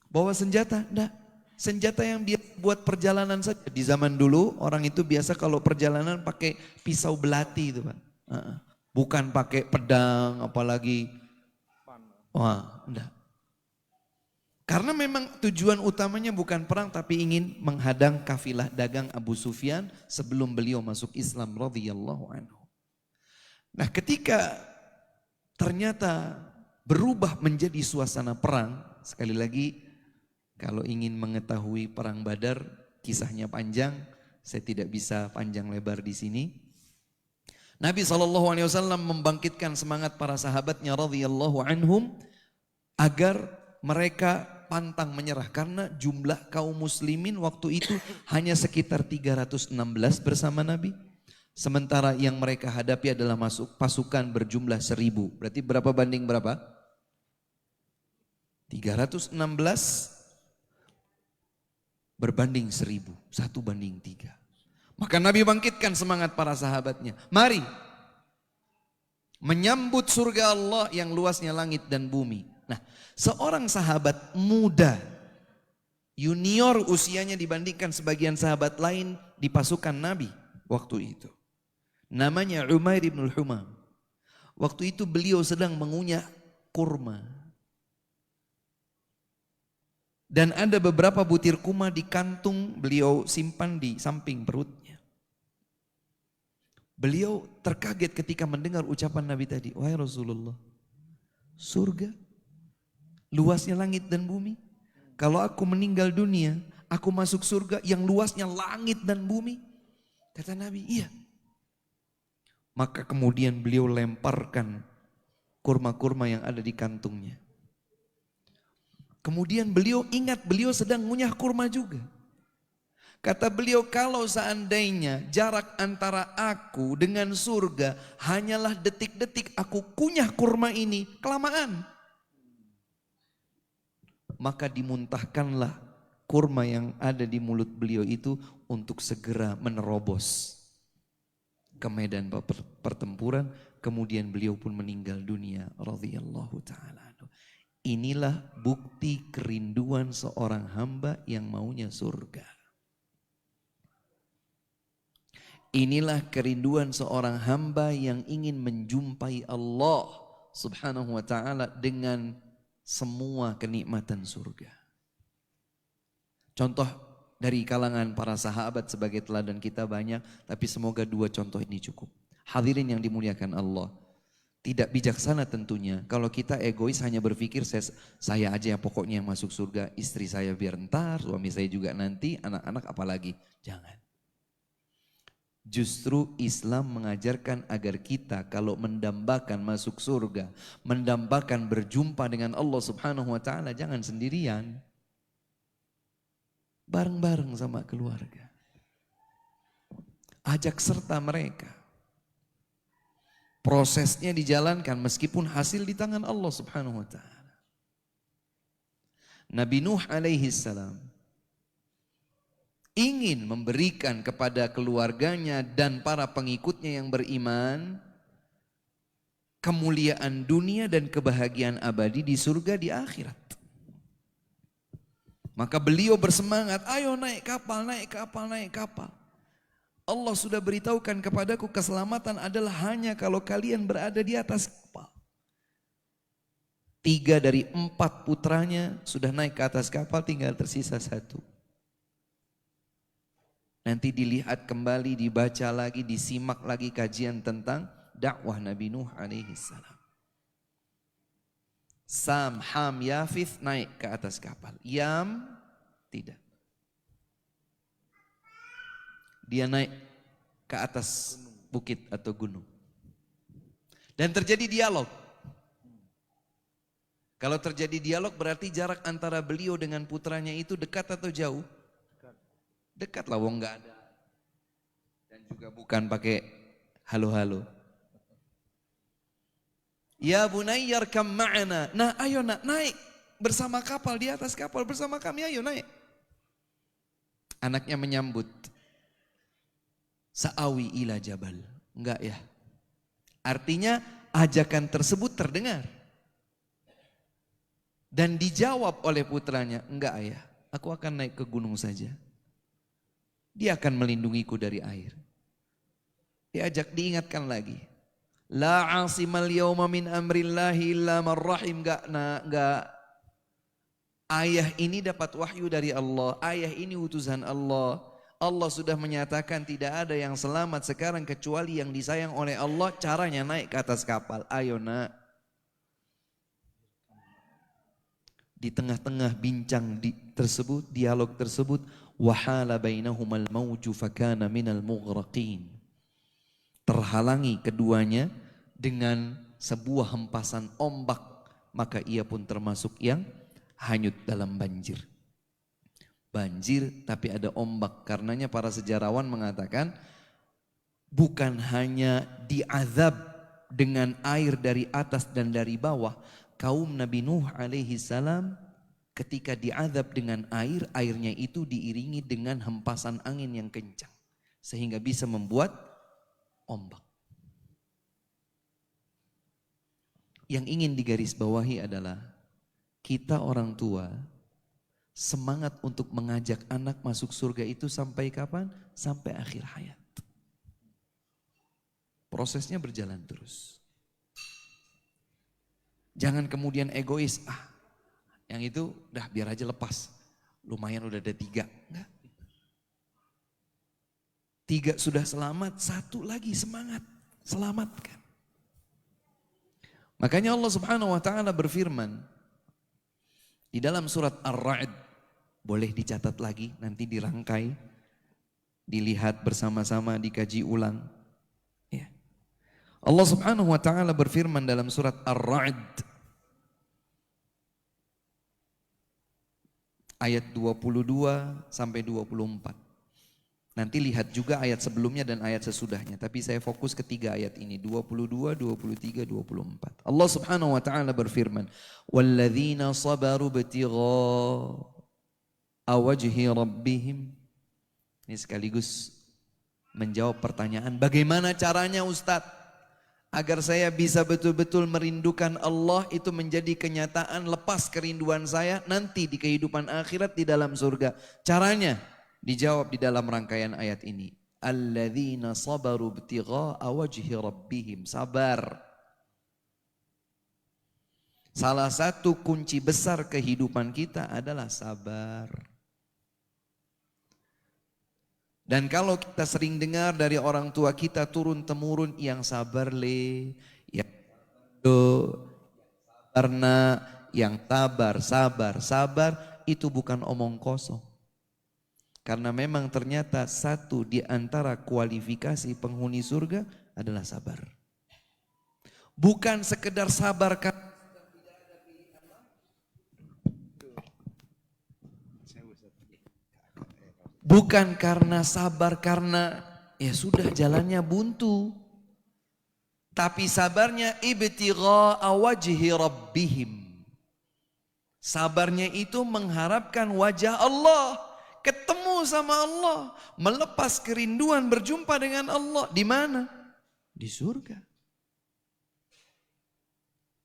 Bawa senjata? Enggak. Senjata yang biasa buat perjalanan saja. Di zaman dulu orang itu biasa kalau perjalanan pakai pisau belati itu Pak. Bukan pakai pedang apalagi. Wah, enggak. Karena memang tujuan utamanya bukan perang tapi ingin menghadang kafilah dagang Abu Sufyan sebelum beliau masuk Islam radhiyallahu anhu. Nah, ketika ternyata berubah menjadi suasana perang, sekali lagi kalau ingin mengetahui perang Badar, kisahnya panjang, saya tidak bisa panjang lebar di sini. Nabi SAW membangkitkan semangat para sahabatnya radhiyallahu anhum agar mereka pantang menyerah karena jumlah kaum muslimin waktu itu hanya sekitar 316 bersama Nabi. Sementara yang mereka hadapi adalah pasukan berjumlah 1000. Berarti berapa banding berapa? 316 berbanding 1000. 1:3. Maka Nabi bangkitkan semangat para sahabatnya. Mari menyambut surga Allah yang luasnya langit dan bumi. Nah, seorang sahabat muda, junior usianya dibandingkan sebagian sahabat lain di pasukan Nabi waktu itu. Namanya Umair ibn Humam. Waktu itu beliau sedang mengunyah kurma. Dan ada beberapa butir kurma di kantung beliau simpan di samping perutnya. Beliau terkaget ketika mendengar ucapan Nabi tadi. Wahai Rasulullah, surga luasnya langit dan bumi. Kalau aku meninggal dunia, aku masuk surga yang luasnya langit dan bumi. Kata Nabi, iya. Maka kemudian beliau lemparkan kurma-kurma yang ada di kantungnya. Kemudian beliau ingat beliau sedang ngunyah kurma juga. Kata beliau, kalau seandainya jarak antara aku dengan surga hanyalah detik-detik aku kunyah kurma ini, kelamaan. Maka dimuntahkanlah kurma yang ada di mulut beliau itu untuk segera menerobos ke medan pertempuran. Kemudian beliau pun meninggal dunia radhiyallahu ta'ala. Inilah bukti kerinduan seorang hamba yang maunya surga. Inilah kerinduan seorang hamba yang ingin menjumpai Allah subhanahu wa ta'ala dengan semua kenikmatan surga. Contoh dari kalangan para sahabat sebagai teladan kita banyak, tapi semoga 2 contoh ini cukup. Hadirin yang dimuliakan Allah, tidak bijaksana tentunya kalau kita egois hanya berpikir saya aja yang pokoknya yang masuk surga, istri saya biar ntar, suami saya juga nanti, anak-anak apalagi. Jangan. Justru Islam mengajarkan agar kita kalau mendambakan masuk surga, mendambakan berjumpa dengan Allah subhanahu wa ta'ala, jangan sendirian. Bareng-bareng sama keluarga. Ajak serta mereka. Prosesnya dijalankan meskipun hasil di tangan Allah subhanahu wa ta'ala. Nabi Nuh alaihi salam ingin memberikan kepada keluarganya dan para pengikutnya yang beriman kemuliaan dunia dan kebahagiaan abadi di surga di akhirat. Maka beliau bersemangat, ayo naik kapal, naik kapal, naik kapal. Allah sudah beritahukan kepadaku keselamatan adalah hanya kalau kalian berada di atas kapal. 3 dari 4 putranya sudah naik ke atas kapal, tinggal tersisa 1. Nanti dilihat kembali, dibaca lagi, disimak lagi kajian tentang dakwah Nabi Nuh alaihi salam. Sam, Ham, Yafith naik ke atas kapal. Yam tidak. Dia naik ke atas bukit atau gunung. Dan terjadi dialog. Kalau terjadi dialog berarti jarak antara beliau dengan putranya itu dekat atau jauh? Dekat lah, wong nggak ada. Dan juga bukan pakai halo-halo. Ya bunayyar kam ma'ana. Nah ayo nak naik bersama kapal, di atas kapal bersama kami, ayo naik. Anaknya menyambut. Sa'awi ila jabal. Enggak ya. Artinya ajakan tersebut terdengar. Dan dijawab oleh putranya, enggak ayah, aku akan naik ke gunung saja. Dia akan melindungiku dari air. Diajak, diingatkan lagi. La asimal yawma min amrillahi illa man rahim. Enggak. Ayah ini dapat wahyu dari Allah. Ayah ini utusan Allah. Allah sudah menyatakan tidak ada yang selamat sekarang kecuali yang disayang oleh Allah. Caranya naik ke atas kapal. Ayo nak. Di tengah-tengah bincang tersebut, dialog tersebut, wahala bainahumal mauju fakana minal mughraqin. Terhalangi keduanya dengan sebuah hempasan ombak, maka ia pun termasuk yang hanyut dalam banjir. Banjir tapi ada ombak, karenanya para sejarawan mengatakan bukan hanya diazab dengan air dari atas dan dari bawah. Kaum Nabi Nuh alaihi salam ketika diazab dengan air, airnya itu diiringi dengan hempasan angin yang kencang. Sehingga bisa membuat ombak. Yang ingin digarisbawahi adalah kita orang tua semangat untuk mengajak anak masuk surga itu sampai kapan? Sampai akhir hayat. Prosesnya berjalan terus. Jangan kemudian egois, yang itu udah biar aja lepas. Lumayan udah ada 3. Enggak. 3 sudah selamat, 1 lagi semangat, selamatkan. Makanya Allah subhanahu wa ta'ala berfirman di dalam surat Ar-Ra'd, boleh dicatat lagi, nanti dirangkai, dilihat bersama-sama, dikaji ulang. Ya. Allah subhanahu wa ta'ala berfirman dalam surat Ar-Ra'd ayat 22 sampai 24. Nanti lihat juga ayat sebelumnya dan ayat sesudahnya. Tapi saya fokus ke 3 ayat ini. 22, 23, 24. Allah subhanahu wa ta'ala berfirman. وَالَّذِينَ صَبَرُوا ابْتِغَاءَ وَجْهِ رَبِّهِمْ. Ini sekaligus menjawab pertanyaan. Bagaimana caranya Ustadz? Agar saya bisa betul-betul merindukan Allah, itu menjadi kenyataan lepas kerinduan saya nanti di kehidupan akhirat di dalam surga. Caranya dijawab di dalam rangkaian ayat ini. alladzina sabaru ibtigha'a wajhi rabbihim. Sabar. Salah satu kunci besar kehidupan kita adalah sabar. Dan kalau kita sering dengar dari orang tua kita turun-temurun, yang sabar le, yang karena yang sabar, itu bukan omong kosong. Karena memang ternyata satu di antara kualifikasi penghuni surga adalah sabar. Bukan sekedar sabar bukan karena sabar karena ya sudah jalannya buntu. Tapi sabarnya ibtigha'a wajhi rabbihim. Sabarnya itu mengharapkan wajah Allah, ketemu sama Allah, melepas kerinduan berjumpa dengan Allah. Di mana? Di surga.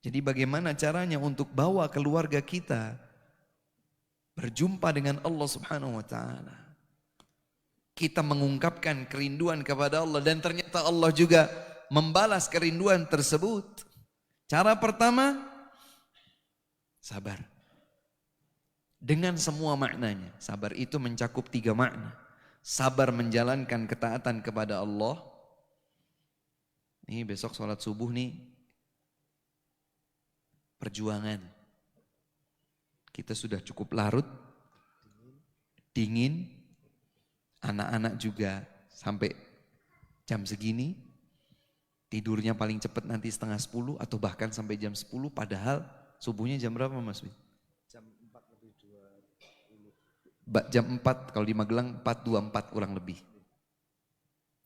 Jadi bagaimana caranya untuk bawa keluarga kita berjumpa dengan Allah Subhanahu wa taala? Kita mengungkapkan kerinduan kepada Allah dan ternyata Allah juga membalas kerinduan tersebut. Cara pertama, sabar. Dengan semua maknanya. Sabar itu mencakup 3 makna. Sabar menjalankan ketaatan kepada Allah. Ini besok sholat subuh nih, perjuangan. Kita sudah cukup larut, dingin. Anak-anak juga sampai jam segini, tidurnya paling cepat nanti 9:30 atau bahkan sampai jam 10, padahal subuhnya jam berapa Mas Wi? Jam 4 lebih 20. Jam 4, kalau di Magelang 4:24 kurang lebih.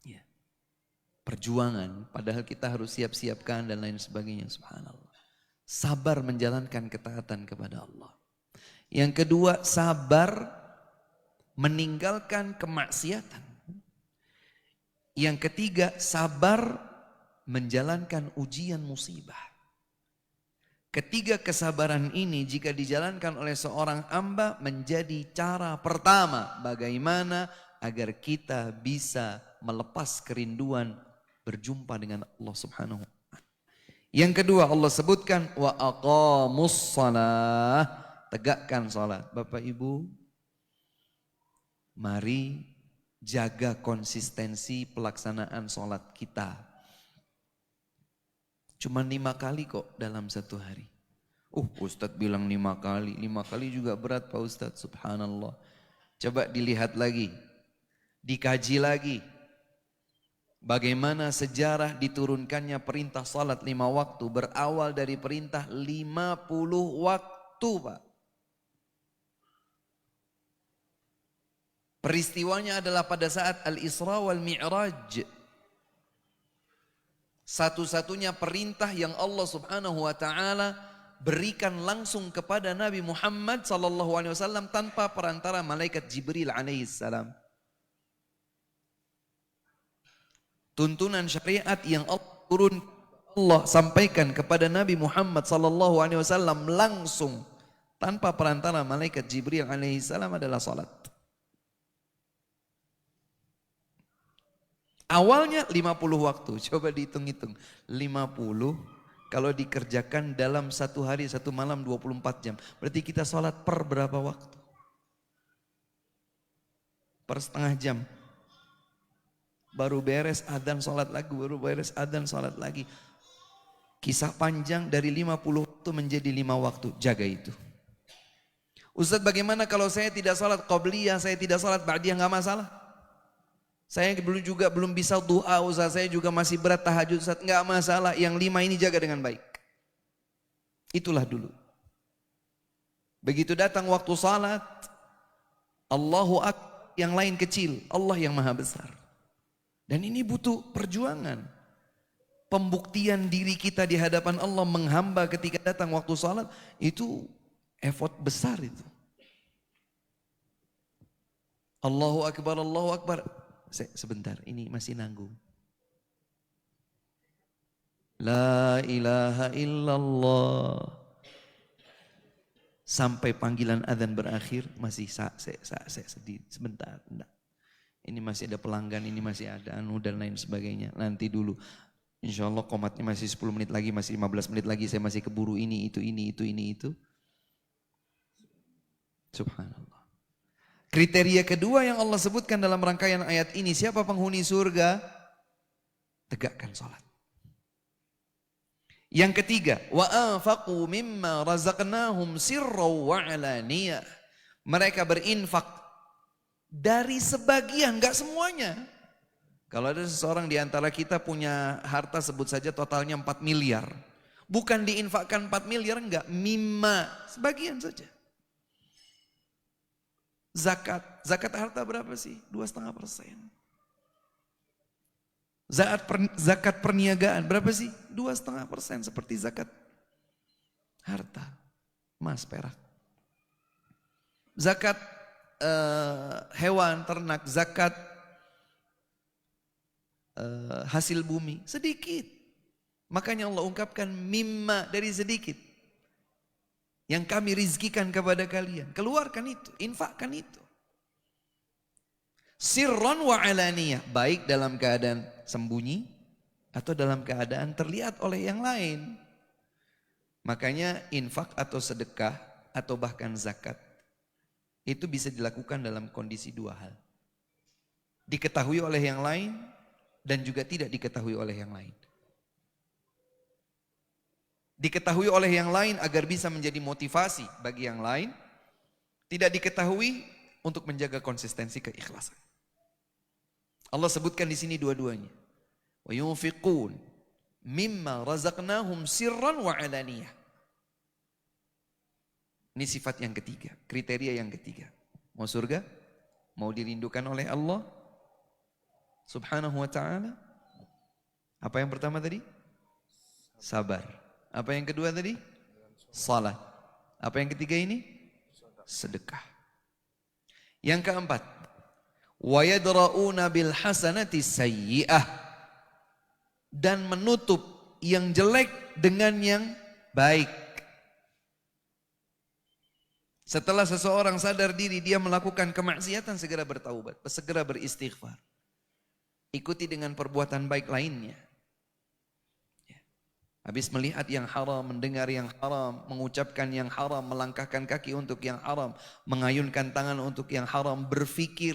Ya. Perjuangan, padahal kita harus siap-siapkan dan lain sebagainya, subhanallah. Sabar menjalankan ketaatan kepada Allah. Yang kedua, sabar meninggalkan kemaksiatan. Yang ketiga, sabar menjalankan ujian musibah. Ketiga kesabaran ini jika dijalankan oleh seorang hamba menjadi cara pertama bagaimana agar kita bisa melepas kerinduan berjumpa dengan Allah Subhanahu wa taala. Yang kedua Allah sebutkan wa aqamus shalah, tegakkan salat. Bapak Ibu, mari jaga konsistensi pelaksanaan sholat kita. Cuma 5 kali kok dalam satu hari. Ustadz bilang 5 kali. 5 kali juga berat Pak Ustadz, subhanallah. Coba dilihat lagi, dikaji lagi. Bagaimana sejarah diturunkannya perintah sholat 5 waktu. Berawal dari perintah 50 waktu Pak. Peristiwanya adalah pada saat Al-Isra wal Mi'raj. Satu-satunya perintah yang Allah Subhanahu wa taala berikan langsung kepada Nabi Muhammad sallallahu alaihi wasallam tanpa perantara malaikat Jibril alaihi salam. Tuntunan syariat yang Allah sampaikan kepada Nabi Muhammad sallallahu alaihi wasallam langsung tanpa perantara malaikat Jibril alaihi salam adalah salat. Awalnya 50 waktu, coba dihitung-hitung. 50 kalau dikerjakan dalam satu hari, satu malam 24 jam. Berarti kita sholat per berapa waktu? Per setengah jam. Baru beres adzan sholat lagi, baru beres adzan sholat lagi. Kisah panjang dari 50 waktu menjadi 5 waktu, jaga itu. Ustadz bagaimana kalau saya tidak sholat qobliyah, saya tidak sholat ba'diyah, gak masalah? Saya belum bisa du'a Ustaz, saya juga masih berat tahajud Ustaz, enggak masalah. Yang 5 ini jaga dengan baik. Itulah dulu. Begitu datang waktu salat, Allahu Akbar, yang lain kecil, Allah yang maha besar. Dan ini butuh perjuangan. Pembuktian diri kita di hadapan Allah menghamba ketika datang waktu salat, itu effort besar itu. Allahu Akbar, Allahu Akbar. Sebentar, ini masih nanggung. La ilaha illallah. Sampai panggilan adzan berakhir masih saya sedih. Sebentar, enggak. Ini masih ada pelanggan, ini masih ada anu dan lain sebagainya. Nanti dulu. Insya Allah komatnya masih 10 menit lagi, masih 15 menit lagi. Saya masih keburu ini, itu. Subhanallah. Kriteria kedua yang Allah sebutkan dalam rangkaian ayat ini. Siapa penghuni surga? Tegakkan sholat. Yang ketiga. Wa anfaqu mimma razaqnahum sirraw wa alaniyah. Mereka berinfak dari sebagian, enggak semuanya. Kalau ada seseorang di antara kita punya harta sebut saja totalnya 4 miliar. Bukan diinfakkan 4 miliar, enggak. Mimma, sebagian saja. Zakat harta berapa sih? 2,5%. Zakat perniagaan berapa sih? 2,5% seperti zakat harta, emas, perak. Zakat hewan, ternak, zakat hasil bumi, sedikit. Makanya Allah ungkapkan mimma, dari sedikit. Yang kami rizkikan kepada kalian. Keluarkan itu, infakkan itu. Sirron wa alaniyah. Baik dalam keadaan sembunyi atau dalam keadaan terlihat oleh yang lain. Makanya infak atau sedekah atau bahkan zakat. Itu bisa dilakukan dalam kondisi dua hal. Diketahui oleh yang lain dan juga tidak diketahui oleh yang lain. Diketahui oleh yang lain agar bisa menjadi motivasi bagi yang lain. Tidak diketahui untuk menjaga konsistensi keikhlasan. Allah sebutkan di sini dua-duanya. Wa yunfiqun mimma razaqnahum sirran wa alaniyah. Ini sifat yang ketiga, kriteria yang ketiga. Mau surga? Mau dirindukan oleh Allah Subhanahu wa ta'ala? Apa yang pertama tadi? Sabar. Apa yang kedua tadi? Salat. Apa yang ketiga ini? Sedekah. Yang keempat, wa yadra'una bil hasanati sayyi'ah, dan menutup yang jelek dengan yang baik. Setelah seseorang sadar diri dia melakukan kemaksiatan, segera bertaubat, segera beristighfar. Ikuti dengan perbuatan baik lainnya. Habis melihat yang haram, mendengar yang haram, mengucapkan yang haram, melangkahkan kaki untuk yang haram, mengayunkan tangan untuk yang haram, berfikir,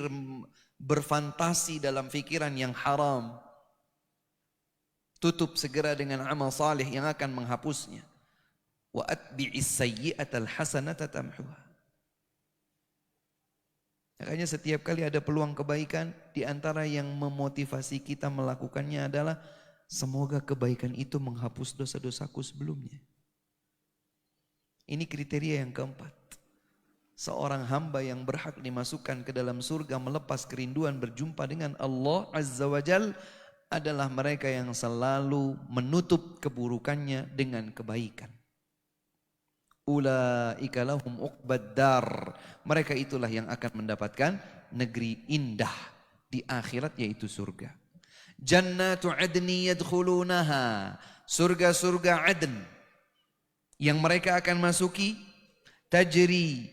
berfantasi dalam fikiran yang haram. Tutup segera dengan amal salih yang akan menghapusnya. Wa atbi'is sayyi'atal hasanata tamhuha. Makanya setiap kali ada peluang kebaikan, di antara yang memotivasi kita melakukannya adalah semoga kebaikan itu menghapus dosa-dosaku sebelumnya. Ini kriteria yang keempat. Seorang hamba yang berhak dimasukkan ke dalam surga melepas kerinduan berjumpa dengan Allah Azza wa Jal adalah mereka yang selalu menutup keburukannya dengan kebaikan. Ulaika lahum uqbad dar. Mereka itulah yang akan mendapatkan negeri indah di akhirat, yaitu surga. Jannatu adni yadkhulunaha. Surga-surga Adn yang mereka akan masuki. Tajri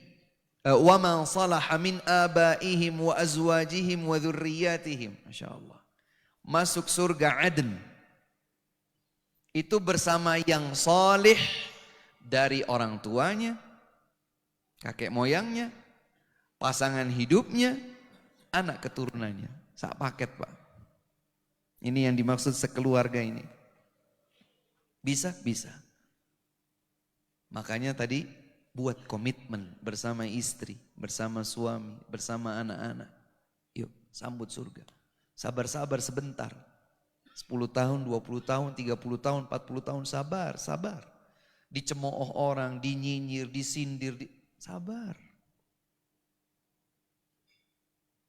wa man salaha min abaihim wa azwajihim wa dhurriyyatihim. Masya Allah. Masuk surga Adn itu bersama yang salih dari orang tuanya, kakek moyangnya, pasangan hidupnya, anak keturunannya. Sak paket, Pak. Ini yang dimaksud sekeluarga ini. Bisa? Bisa. Makanya tadi buat komitmen bersama istri, bersama suami, bersama anak-anak. Yuk sambut surga. Sabar-sabar sebentar. 10 tahun, 20 tahun, 30 tahun, 40 tahun, sabar, sabar. Dicemooh orang, dinyinyir, disindir, sabar.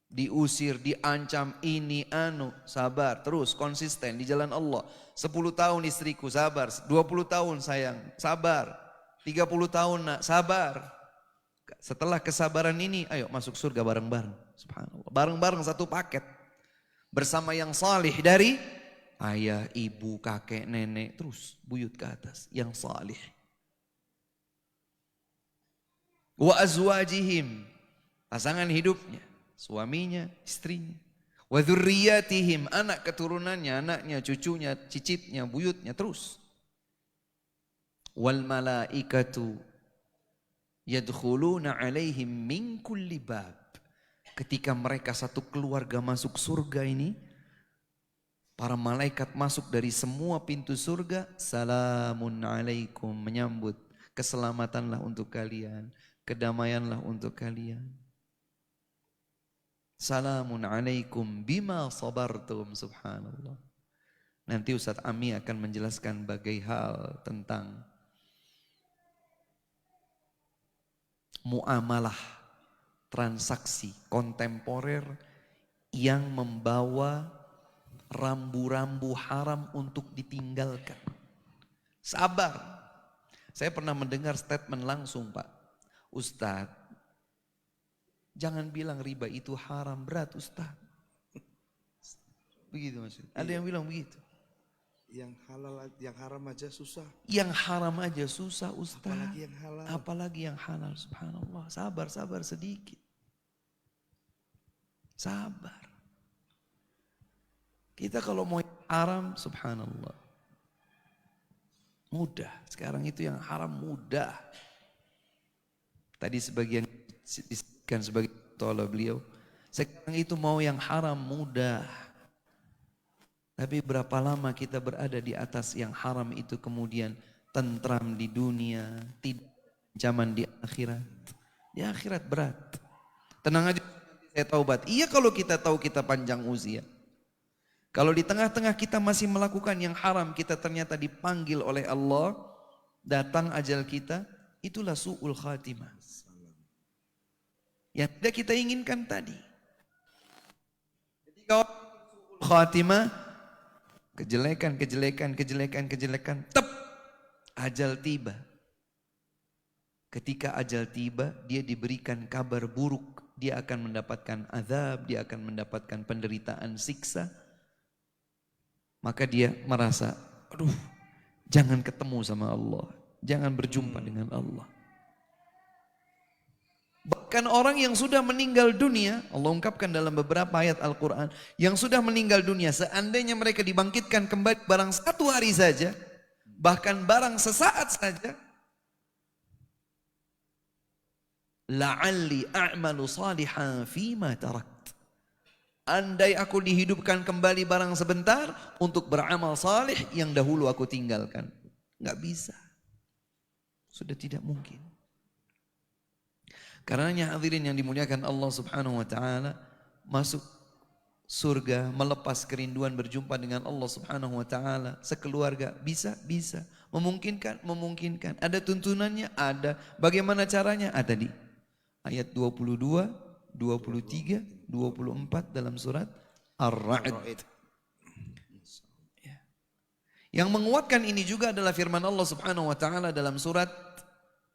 Diusir, diancam, ini anu, sabar, terus konsisten di jalan Allah. 10 tahun istriku, sabar. 20 tahun sayang, sabar. 30 tahun nak, sabar. Setelah kesabaran ini, ayo masuk surga bareng-bareng. Subhanallah. Bareng-bareng satu paket. Bersama yang salih dari ayah, ibu, kakek, nenek, terus buyut ke atas. Yang salih. Wa azwajihim, pasangan hidupnya. Suaminya, istrinya. Wa dzurriyyatihim, anak keturunannya, anaknya, cucunya, cicitnya, buyutnya, terus. Wal malaikatu yadkhuluna alaihim min kulli bab. Ketika mereka satu keluarga masuk surga ini, para malaikat masuk dari semua pintu surga, salamun alaikum, menyambut, keselamatanlah untuk kalian, kedamaianlah untuk kalian. Salamun alaikum bima sabartum, subhanallah. Nanti Ustadz Ami akan menjelaskan bagai hal tentang muamalah, transaksi kontemporer yang membawa rambu-rambu haram untuk ditinggalkan. Sabar. Saya pernah mendengar statement langsung, Pak. Ustadz, jangan bilang riba itu haram, berat Ustadz. Begitu maksudnya. Ada yang bilang begitu. Yang halal, yang haram aja susah. Yang haram aja susah Ustaz. Apalagi yang halal. Apalagi yang halal, subhanallah. Sabar, sabar sedikit. Sabar. Kita kalau mau yang haram, subhanallah. Mudah. Sekarang itu yang haram mudah. Tadi sebagian disebutkan sebagai oleh beliau. Sekarang itu mau yang haram mudah. Tapi berapa lama kita berada di atas yang haram itu kemudian tentram di dunia, tidak ancaman di akhirat. Di akhirat berat. Tenang aja, saya taubat. Iya kalau kita tahu kita panjang usia. Kalau di tengah-tengah kita masih melakukan yang haram, kita ternyata dipanggil oleh Allah, datang ajal kita, itulah su'ul khatimah. Yang tidak kita inginkan tadi. Ketika su'ul khatimah, kejelekan, tep, ajal tiba. Ketika ajal tiba, dia diberikan kabar buruk. Dia akan mendapatkan azab, dia akan mendapatkan penderitaan, siksa. Maka dia merasa, aduh, jangan ketemu sama Allah. Jangan berjumpa dengan Allah. Bahkan orang yang sudah meninggal dunia, Allah ungkapkan dalam beberapa ayat Al-Quran, yang sudah meninggal dunia, seandainya mereka dibangkitkan kembali barang satu hari saja, bahkan barang sesaat saja, la'alli a'malu salihan fima tarakt. Andai aku dihidupkan kembali barang sebentar untuk beramal salih yang dahulu aku tinggalkan. Enggak bisa. Sudah tidak mungkin. Karenanya hadirin yang dimuliakan Allah Subhanahu wa taala, masuk surga, melepas kerinduan berjumpa dengan Allah Subhanahu wa taala sekeluarga, bisa. Memungkinkan. Ada tuntunannya, ada. Bagaimana caranya? Ada di ayat 22, 23, 24 dalam surat Ar-Ra'd. Yang menguatkan ini juga adalah firman Allah Subhanahu wa taala dalam surat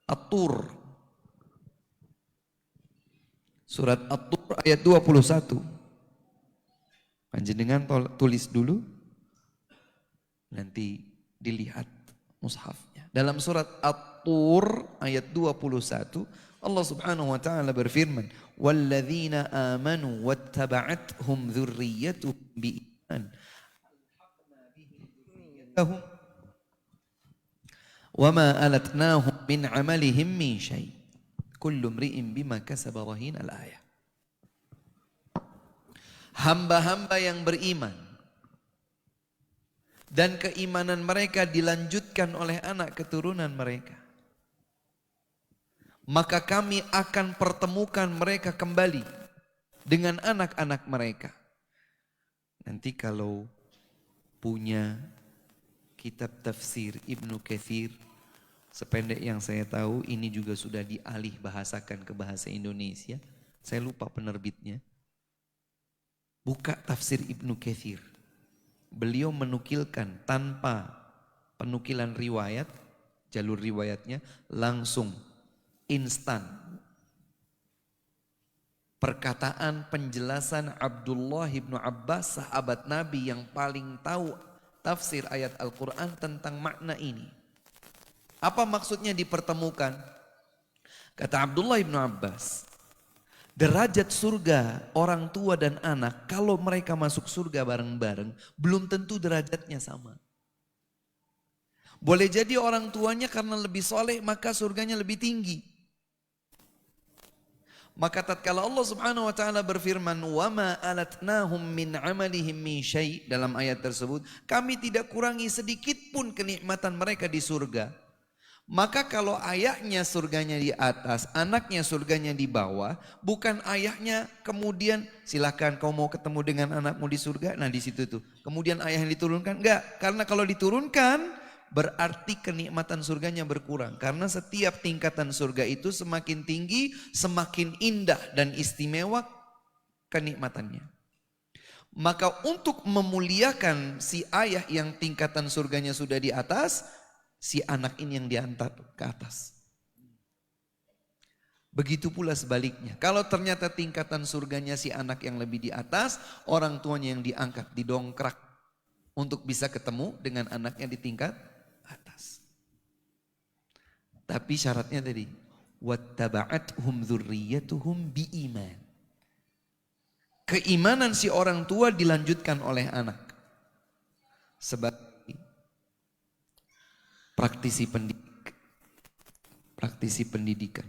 At-Tur. Surat At-Tur ayat 21. Panjenengan tulis dulu, nanti dilihat mushafnya. Dalam surat At-Tur ayat 21, Allah Subhanahu wa taala berfirman, "Walladzina amanu wattaba'athum dzurriyyatuhum biiman wa ma alatnahum min 'amalihim min syai'. Kullu imri'in bima kasaba rahin." Al-ayah. Hamba-hamba yang beriman dan keimanan mereka dilanjutkan oleh anak keturunan mereka, maka kami akan pertemukan mereka kembali dengan anak-anak mereka. Nanti kalau punya kitab tafsir Ibnu Katsir, sependek yang saya tahu ini juga sudah dialih bahasakan ke bahasa Indonesia. Saya lupa penerbitnya. Buka tafsir Ibnu Katsir. Beliau menukilkan tanpa penukilan riwayat, jalur riwayatnya langsung instan. Perkataan penjelasan Abdullah ibnu Abbas, sahabat Nabi yang paling tahu tafsir ayat Al-Quran tentang makna ini. Apa maksudnya dipertemukan? Kata Abdullah ibnu Abbas, Derajat surga orang tua dan anak, kalau mereka masuk surga bareng-bareng, belum tentu derajatnya sama. Boleh jadi orang tuanya karena lebih soleh, maka surganya lebih tinggi. Maka tatkala Allah Subhanahu wa taala berfirman, "Wa ma alatnahum min 'amalihim min syai'," dalam ayat tersebut, kami tidak kurangi sedikit pun kenikmatan mereka di surga. Maka kalau ayahnya surganya di atas, anaknya surganya di bawah, bukan ayahnya kemudian silakan kau mau ketemu dengan anakmu di surga, nah di situ tuh. Kemudian ayah yang diturunkan, enggak, karena kalau diturunkan berarti kenikmatan surganya berkurang. Karena setiap tingkatan surga itu semakin tinggi, semakin indah dan istimewa kenikmatannya. Maka untuk memuliakan si ayah yang tingkatan surganya sudah di atas, si anak ini yang diangkat ke atas. Begitu pula sebaliknya. Kalau ternyata tingkatan surganya si anak yang lebih di atas, orang tuanya yang diangkat, didongkrak untuk bisa ketemu dengan anaknya di tingkat atas. Tapi syaratnya tadi, wattaba'athum dzurriyyatuhum biiman. Keimanan si orang tua dilanjutkan oleh anak. Sebab praktisi pendidikan.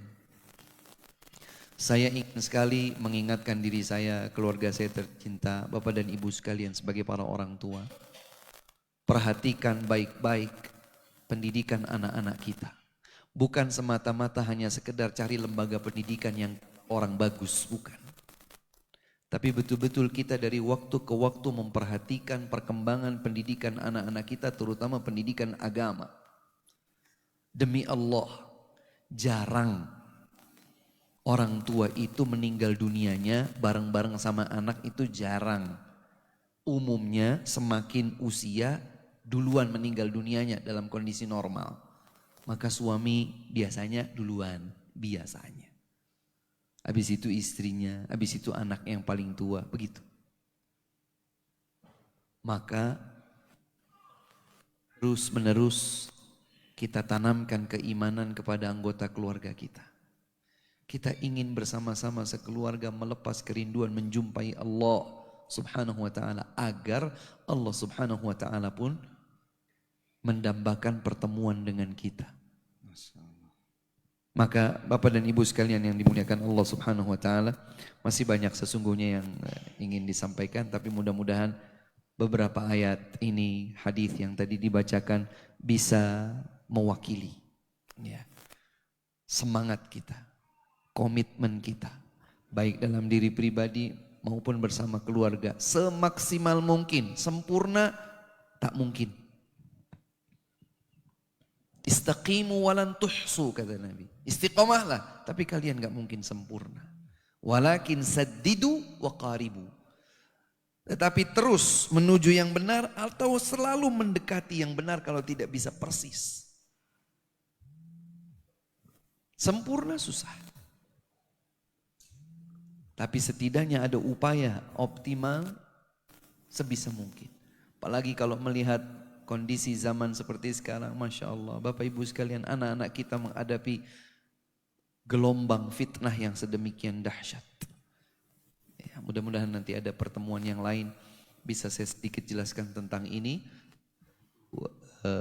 Saya ingin sekali mengingatkan diri saya, keluarga saya tercinta, Bapak dan Ibu sekalian sebagai para orang tua. Perhatikan baik-baik pendidikan anak-anak kita. Bukan semata-mata hanya sekedar cari lembaga pendidikan yang orang bagus, bukan. Tapi betul-betul kita dari waktu ke waktu memperhatikan perkembangan pendidikan anak-anak kita, terutama pendidikan agama. Demi Allah, jarang orang tua itu meninggal dunianya bareng-bareng sama anak, itu jarang. Umumnya semakin usia duluan meninggal dunianya dalam kondisi normal. Maka suami biasanya duluan, biasanya. Habis itu istrinya, habis itu anak yang paling tua, begitu. Maka terus menerus kita tanamkan keimanan kepada anggota keluarga kita. Kita ingin bersama-sama sekeluarga melepas kerinduan menjumpai Allah Subhanahu wa ta'ala, agar Allah Subhanahu wa ta'ala pun mendambakan pertemuan dengan kita. Maka Bapak dan Ibu sekalian yang dimuliakan Allah Subhanahu wa ta'ala, masih banyak sesungguhnya yang ingin disampaikan, tapi mudah-mudahan beberapa ayat ini, hadis yang tadi dibacakan bisa mewakili ya, semangat kita, komitmen kita, baik dalam diri pribadi maupun bersama keluarga, semaksimal mungkin. Sempurna tak mungkin. Istaqimu walan tuhsu, kata Nabi. Istiqomahlah, tapi kalian gak mungkin sempurna. Walakin saddidu wa qaribu. Tetapi terus menuju yang benar atau selalu mendekati yang benar kalau tidak bisa persis. Sempurna susah. Tapi setidaknya ada upaya optimal sebisa mungkin. Apalagi kalau melihat kondisi zaman seperti sekarang, Masya Allah. Bapak Ibu sekalian, anak-anak kita menghadapi gelombang fitnah yang sedemikian dahsyat. Ya, mudah-mudahan nanti ada pertemuan yang lain bisa saya sedikit jelaskan tentang ini.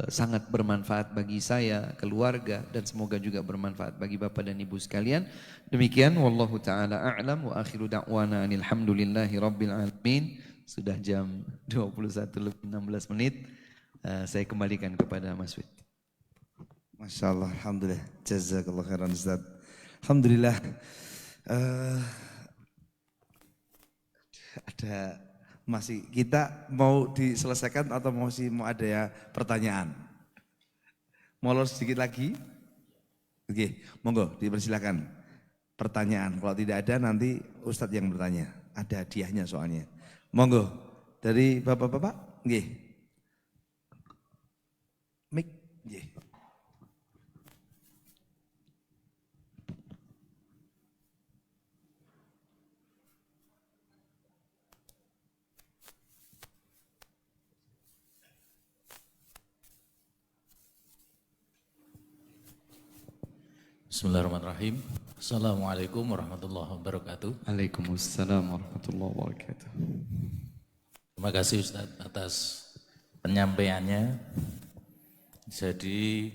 Sangat bermanfaat bagi saya, keluarga, dan semoga juga bermanfaat bagi Bapak dan Ibu sekalian. Demikian, wallahu ta'ala a'lam wa akhiru da'wana alhamdulillahi rabbil alamin. Sudah jam 21:16. Saya kembalikan kepada Mas Wid. Masya Allah, alhamdulillah, jazakallah khairan Ustaz. Alhamdulillah. Ada masih, kita mau diselesaikan atau masih mau ada ya pertanyaan? Molor sedikit lagi? Oke, monggo dipersilakan. Pertanyaan, kalau tidak ada nanti Ustadz yang bertanya. Ada hadiahnya soalnya. Monggo, dari bapak-bapak? Oke. Mik, oke. Bismillahirrahmanirrahim. Assalamualaikum warahmatullahi wabarakatuh. Waalaikumsalam warahmatullahi wabarakatuh. Terima kasih Ustaz atas penyampaiannya. Jadi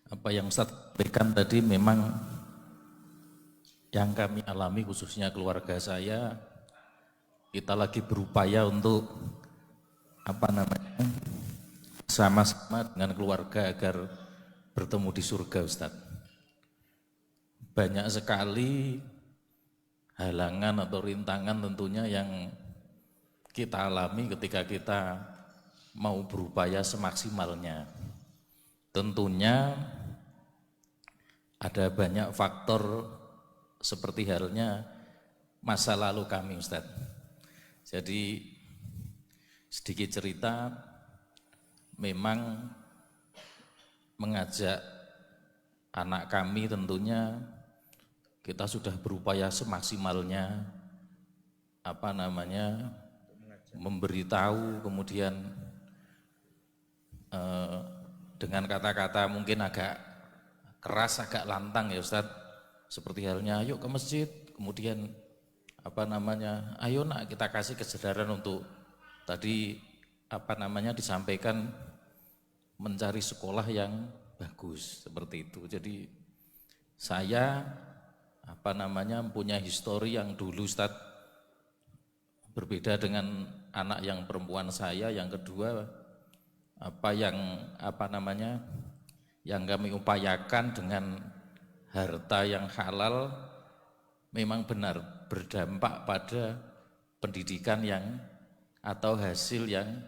apa yang Ustaz sampaikan tadi memang yang kami alami khususnya keluarga saya, kita lagi berupaya untuk sama-sama dengan keluarga agar bertemu di surga Ustaz. Banyak sekali halangan atau rintangan tentunya yang kita alami ketika kita mau berupaya semaksimalnya. Tentunya ada banyak faktor seperti halnya masa lalu kami Ustaz. Jadi sedikit cerita, memang mengajak anak kami tentunya kita sudah berupaya semaksimalnya memberitahu, kemudian dengan kata-kata mungkin agak keras, agak lantang ya Ustadz, seperti halnya ayo ke masjid, kemudian ayo nak kita kasih kesadaran untuk tadi disampaikan mencari sekolah yang bagus seperti itu. Jadi saya punya histori yang dulu Ustadz berbeda dengan anak yang perempuan saya. Yang kedua yang kami upayakan dengan harta yang halal memang benar berdampak pada pendidikan yang atau hasil yang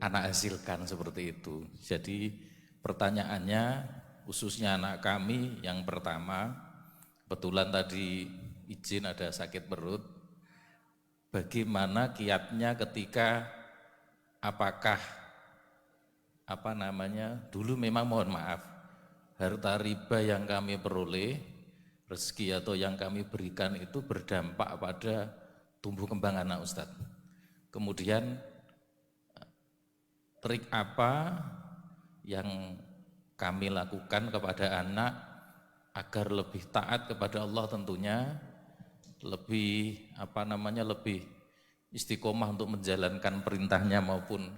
anak hasilkan seperti itu. Jadi pertanyaannya khususnya anak kami yang pertama, kebetulan tadi izin ada sakit perut, bagaimana kiatnya ketika apakah dulu memang mohon maaf harta riba yang kami peroleh, rezeki atau yang kami berikan itu berdampak pada tumbuh kembang anak Ustadz. Kemudian trik apa yang kami lakukan kepada anak agar lebih taat kepada Allah tentunya, lebih lebih istiqomah untuk menjalankan perintahnya maupun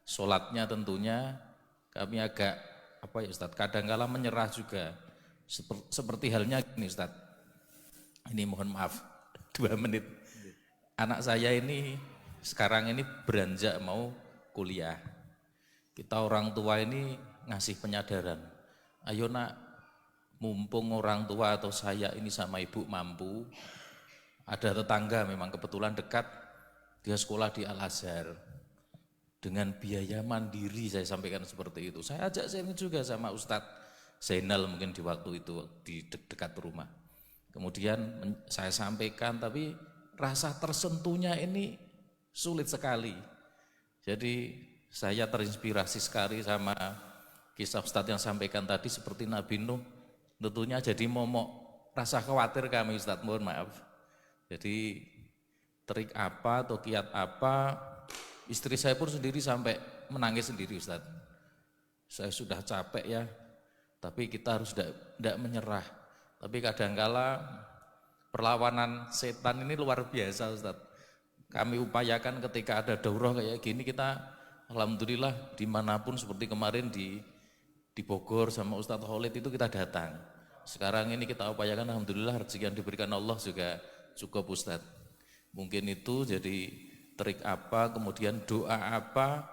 sholatnya tentunya kami agak Ustadz, kadang-kala menyerah juga. Seperti halnya gini Ustadz, ini mohon maaf 2 menit. Anak saya ini sekarang ini beranjak mau kuliah. Kita orang tua ini ngasih penyadaran, ayo nak, mumpung orang tua atau saya ini sama ibu mampu, ada tetangga memang kebetulan dekat, dia sekolah di Al-Azhar dengan biaya mandiri, saya sampaikan seperti itu. Saya ajak sharing juga sama Ustadz Zainal mungkin di waktu itu di dekat rumah. Kemudian saya sampaikan, tapi rasa tersentuhnya ini sulit sekali. Jadi saya terinspirasi sekali sama kisah Ustadz yang sampaikan tadi seperti Nabi Nuh. Tentunya jadi momok rasa khawatir kami Ustadz, mohon maaf. Jadi trik apa atau kiat apa, istri saya pun sendiri sampai menangis sendiri Ustadz. Saya sudah capek ya, tapi kita harus tidak menyerah. Tapi kadangkala perlawanan setan ini luar biasa Ustadz. Kami upayakan ketika ada daurah kayak gini, kita alhamdulillah dimanapun, seperti kemarin di Bogor sama Ustadz Khalid itu kita datang. Sekarang ini kita upayakan alhamdulillah rezeki yang diberikan Allah juga cukup Ustadz. Mungkin itu jadi trik apa, kemudian doa apa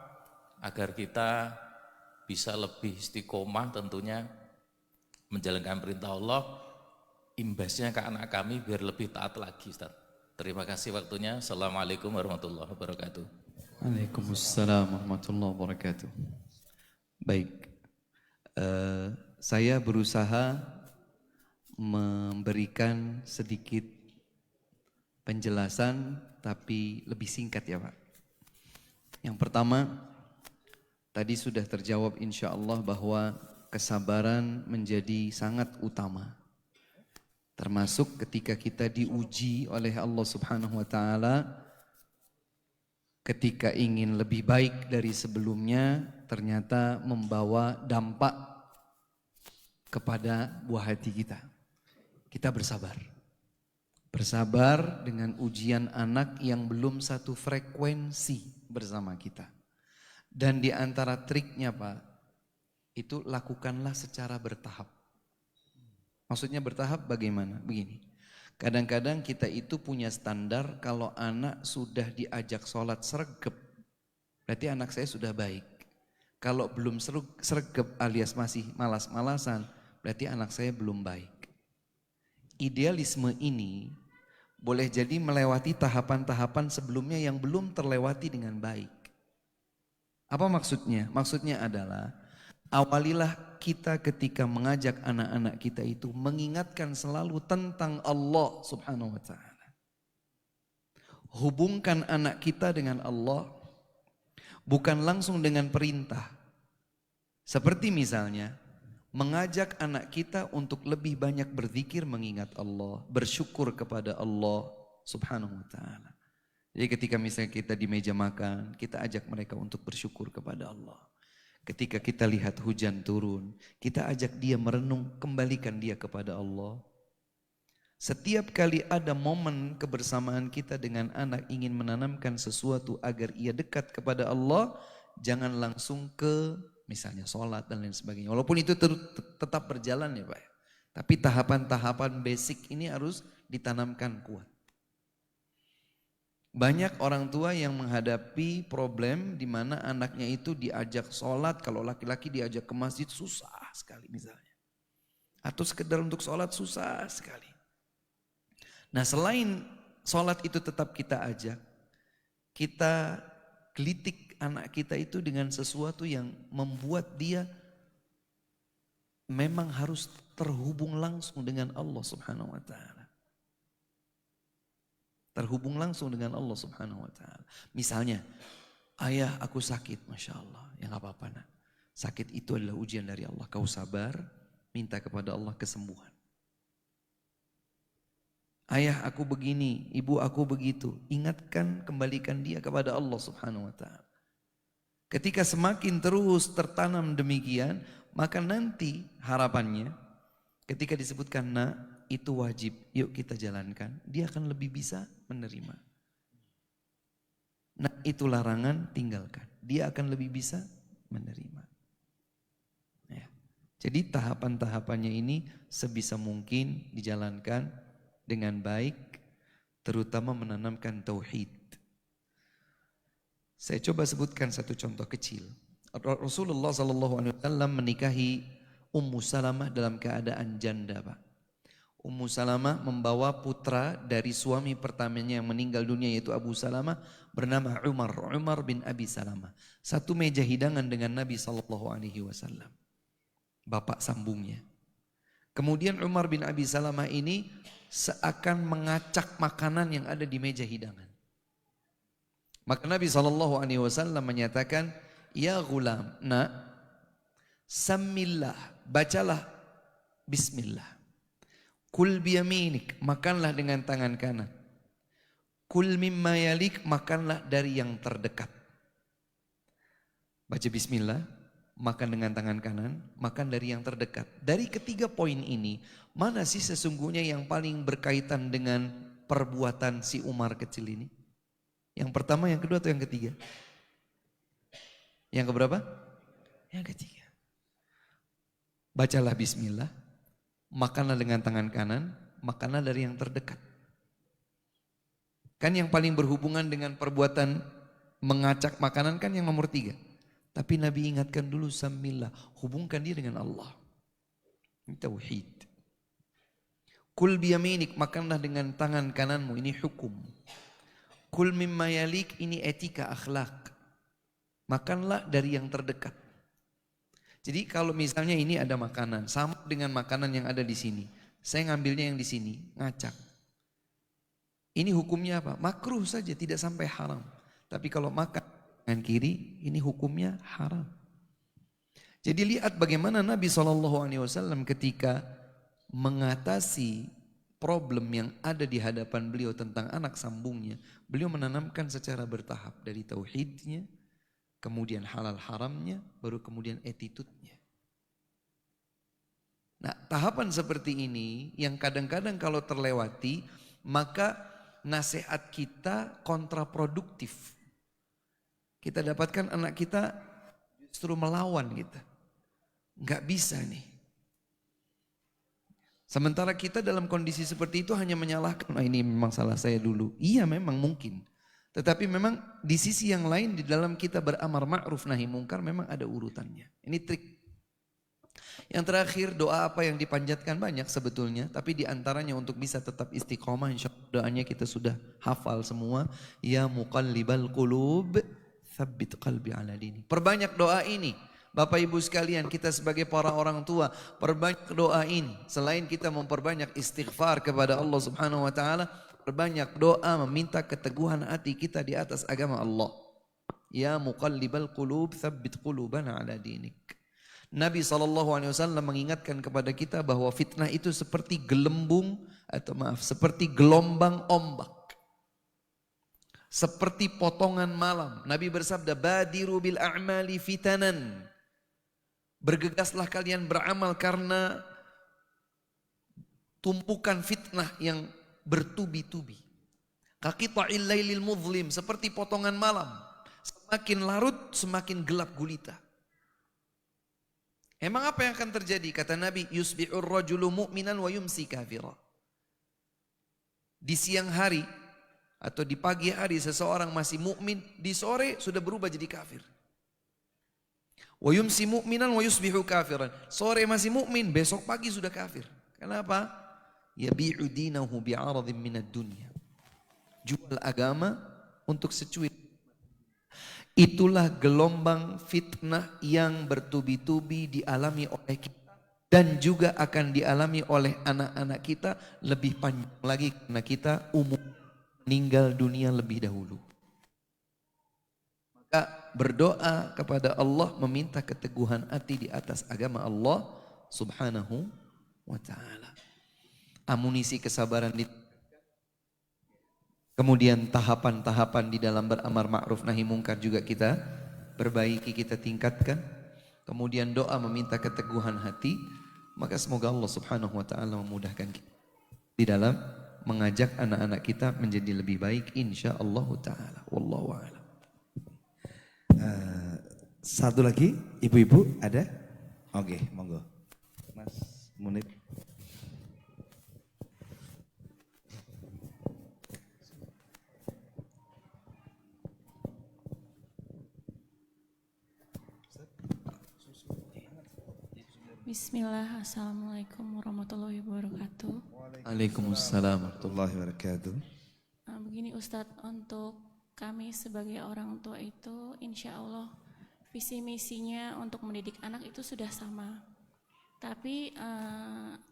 agar kita bisa lebih istiqomah tentunya menjalankan perintah Allah, imbasnya ke anak kami biar lebih taat lagi Ustadz. Terima kasih waktunya. Assalamualaikum warahmatullahi wabarakatuh. Waalaikumsalam warahmatullahi wabarakatuh. Baik, saya berusaha memberikan sedikit penjelasan tapi lebih singkat ya Pak. Yang pertama, tadi sudah terjawab insya Allah bahwa kesabaran menjadi sangat utama. Termasuk ketika kita diuji oleh Allah Subhanahu wa Ta'ala, ketika ingin lebih baik dari sebelumnya, ternyata membawa dampak kepada buah hati kita. Kita bersabar. Bersabar dengan ujian anak yang belum satu frekuensi bersama kita. Dan di antara triknya Pak, itu lakukanlah secara bertahap. Maksudnya bertahap bagaimana? Begini. Kadang-kadang kita itu punya standar kalau anak sudah diajak sholat sregep, berarti anak saya sudah baik. Kalau belum sregep alias masih malas-malasan, berarti anak saya belum baik. Idealisme ini boleh jadi melewati tahapan-tahapan sebelumnya yang belum terlewati dengan baik. Apa maksudnya? Maksudnya adalah awalilah kita ketika mengajak anak-anak kita itu mengingatkan selalu tentang Allah Subhanahu wa taala. Hubungkan anak kita dengan Allah bukan langsung dengan perintah. Seperti misalnya mengajak anak kita untuk lebih banyak berzikir mengingat Allah, bersyukur kepada Allah Subhanahu wa taala. Jadi ketika misalnya kita di meja makan, kita ajak mereka untuk bersyukur kepada Allah. Ketika kita lihat hujan turun, kita ajak dia merenung, kembalikan dia kepada Allah. Setiap kali ada momen kebersamaan kita dengan anak ingin menanamkan sesuatu agar ia dekat kepada Allah, jangan langsung ke misalnya sholat dan lain sebagainya. Walaupun itu tetap berjalan ya Pak. Tapi tahapan-tahapan basic ini harus ditanamkan kuat. Banyak orang tua yang menghadapi problem di mana anaknya itu diajak sholat, kalau laki-laki diajak ke masjid susah sekali misalnya. Atau sekedar untuk sholat susah sekali. Nah selain sholat itu tetap kita ajak, kita gelitik anak kita itu dengan sesuatu yang membuat dia memang harus terhubung langsung dengan Allah Subhanahu wa taala. Terhubung langsung dengan Allah Subhanahu wa taala. Misalnya, ayah aku sakit, Masya Allah. Ya gak apa-apa nak. Sakit itu adalah ujian dari Allah. Kau sabar, minta kepada Allah kesembuhan. Ayah aku begini, ibu aku begitu. Ingatkan, kembalikan dia kepada Allah Subhanahu wa taala. Ketika semakin terus tertanam demikian, maka nanti harapannya ketika disebutkan nak itu wajib, yuk kita jalankan, dia akan lebih bisa menerima. Nah itu larangan, tinggalkan. Dia akan lebih bisa menerima. Ya. Jadi tahapan-tahapannya ini sebisa mungkin dijalankan dengan baik, terutama menanamkan tauhid. Saya coba sebutkan satu contoh kecil. Rasulullah SAW menikahi Ummu Salamah dalam keadaan janda Pak. Ummu Salamah membawa putra dari suami pertamanya yang meninggal dunia yaitu Abu Salamah bernama Umar bin Abi Salamah. Satu meja hidangan dengan Nabi SAW. Bapak sambungnya. Kemudian Umar bin Abi Salamah ini seakan mengacak makanan yang ada di meja hidangan. Maka Nabi SAW menyatakan, ya gulam, nak, sammillah, bacalah bismillah. Kul biyaminik, makanlah dengan tangan kanan. Kul mimma yalik, makanlah dari yang terdekat. Baca bismillah, makan dengan tangan kanan, makan dari yang terdekat. Dari ketiga poin ini, mana sih sesungguhnya yang paling berkaitan dengan perbuatan si Umar kecil ini? Yang pertama, yang kedua, atau yang ketiga? Yang keberapa? Yang ketiga. Bacalah bismillah. Makanlah dengan tangan kanan, makanlah dari yang terdekat. Kan yang paling berhubungan dengan perbuatan mengacak makanan kan yang nomor 3. Tapi Nabi ingatkan dulu samillah, hubungkan dia dengan Allah. Ini tauhid. Kul biyaminik, makanlah dengan tangan kananmu, ini hukum. Kul mimma yalik, ini etika akhlak. Makanlah dari yang terdekat. Jadi kalau misalnya ini ada makanan, sama dengan makanan yang ada di sini. Saya ngambilnya yang di sini, ngacak. Ini hukumnya apa? Makruh saja, tidak sampai haram. Tapi kalau makan dengan kiri, ini hukumnya haram. Jadi lihat bagaimana Nabi SAW ketika mengatasi problem yang ada di hadapan beliau tentang anak sambungnya. Beliau menanamkan secara bertahap dari tauhidnya, kemudian halal haramnya, baru kemudian attitude-nya. Nah, tahapan seperti ini yang kadang-kadang kalau terlewati, maka nasihat kita kontraproduktif. Kita dapatkan anak kita justru melawan kita. Nggak bisa nih. Sementara kita dalam kondisi seperti itu hanya menyalahkan, nah ini memang salah saya dulu. Iya memang mungkin. Tetapi memang di sisi yang lain di dalam kita beramar ma'ruf nahi mungkar memang ada urutannya. Ini trik. Yang terakhir doa apa yang dipanjatkan banyak sebetulnya. Tapi diantaranya untuk bisa tetap istiqomah insya Allah doanya kita sudah hafal semua. Ya muqallibal qulub tsabbit qalbi ala dini. Perbanyak doa ini. Bapak ibu sekalian kita sebagai para orang tua perbanyak doa ini. Selain kita memperbanyak istighfar kepada Allah subhanahu wa ta'ala. Perbanyak doa meminta keteguhan hati kita di atas agama Allah. Ya muqallibal qulub tsabbit qulubana ala dinik. Nabi SAW mengingatkan kepada kita bahwa fitnah itu seperti seperti gelombang ombak. Seperti potongan malam. Nabi bersabda, badiru bil a'mali fitanan. Bergegaslah kalian beramal karena tumpukan fitnah yang bertubi-tubi. Kaqita'il lailil muzlim, seperti potongan malam. Semakin larut, semakin gelap gulita. Emang apa yang akan terjadi? Kata Nabi, yusbihur rajulu mu'minan wa yumsi kafira. Di siang hari atau di pagi hari seseorang masih mukmin, di sore sudah berubah jadi kafir. Wa yumsi mu'minan wa yusbihu kafiran. Sore masih mukmin, besok pagi sudah kafir. Kenapa? Yabi'u dinahu bi'aradhin minad dunya. Jual agama untuk secuil. Itulah gelombang fitnah yang bertubi-tubi dialami oleh kita dan juga akan dialami oleh anak-anak kita lebih panjang lagi karena kita umum meninggal dunia lebih dahulu. Maka berdoa kepada Allah meminta keteguhan hati di atas agama Allah subhanahu wa ta'ala. Amunisi kesabaran kemudian tahapan-tahapan di dalam beramar ma'ruf nahi mungkar juga kita perbaiki, kita tingkatkan. Kemudian doa meminta keteguhan hati. Maka semoga Allah subhanahu wa ta'ala memudahkan kita di dalam mengajak anak-anak kita menjadi lebih baik insyaallah ta'ala. Wallahu a'lam. Satu lagi, ibu-ibu ada? Oke, monggo. Mas Munib. Bismillah, Assalamualaikum warahmatullahi wabarakatuh. Waalaikumsalam warahmatullahi wabarakatuh. Begini Ustadz, untuk kami sebagai orang tua itu insya Allah visi misinya untuk mendidik anak itu sudah sama. Tapi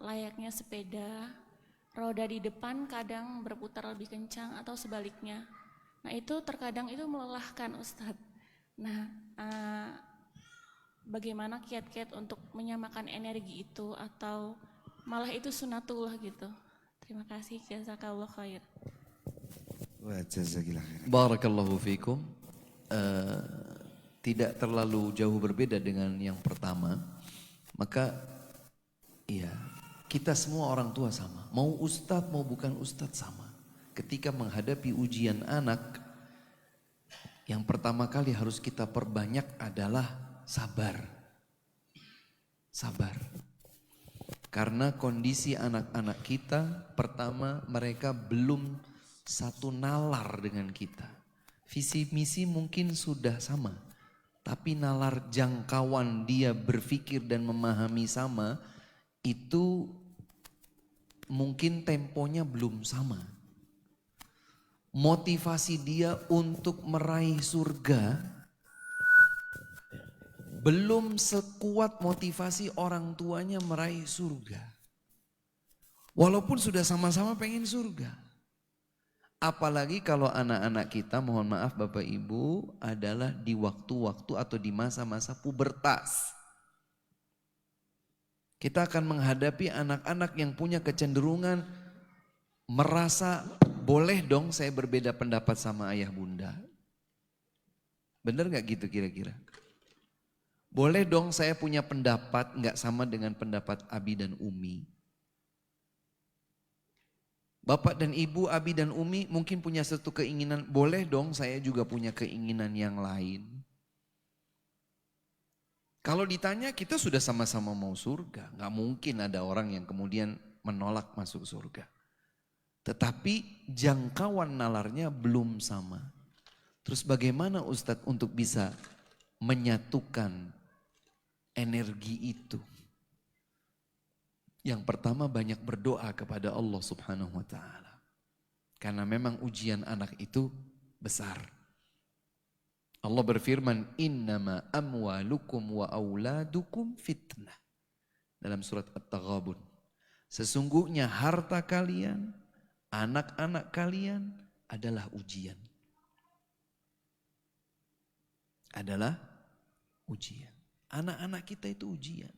layaknya sepeda, roda di depan kadang berputar lebih kencang atau sebaliknya. Nah itu terkadang itu melelahkan Ustadz. Nah bagaimana kiat-kiat untuk menyamakan energi itu atau malah itu sunatullah gitu. Terima kasih, jazakallah khair. Wa jazakillah khair. Barakallahu fikum. Tidak terlalu jauh berbeda dengan yang pertama. Maka ya kita semua orang tua sama. Mau ustadz mau bukan ustadz sama. Ketika menghadapi ujian anak, yang pertama kali harus kita perbanyak adalah sabar. Sabar. Karena kondisi anak-anak kita, pertama mereka belum satu nalar dengan kita. Visi misi mungkin sudah sama. Tapi nalar jangkauan dia berpikir dan memahami sama, itu mungkin temponya belum sama. Motivasi dia untuk meraih surga belum sekuat motivasi orang tuanya meraih surga. Walaupun sudah sama-sama pengen surga. Apalagi kalau anak-anak kita, mohon maaf Bapak Ibu, adalah di waktu-waktu atau di masa-masa pubertas. Kita akan menghadapi anak-anak yang punya kecenderungan merasa boleh dong saya berbeda pendapat sama ayah bunda. Bener gak gitu kira-kira? Boleh dong saya punya pendapat nggak sama dengan pendapat Abi dan Umi. Bapak dan Ibu, Abi dan Umi mungkin punya satu keinginan, boleh dong saya juga punya keinginan yang lain. Kalau ditanya kita sudah sama-sama mau surga, nggak mungkin ada orang yang kemudian menolak masuk surga. Tetapi jangkauan nalarnya belum sama. Terus bagaimana Ustadz untuk bisa menyatukan energi itu? Yang pertama banyak berdoa kepada Allah Subhanahu wa taala. Karena memang ujian anak itu besar. Allah berfirman, "Innama amwalukum wa auladukum fitnah." Dalam surat At-Taghabun. Sesungguhnya harta kalian, anak-anak kalian adalah ujian. Adalah ujian. Anak-anak kita itu ujian.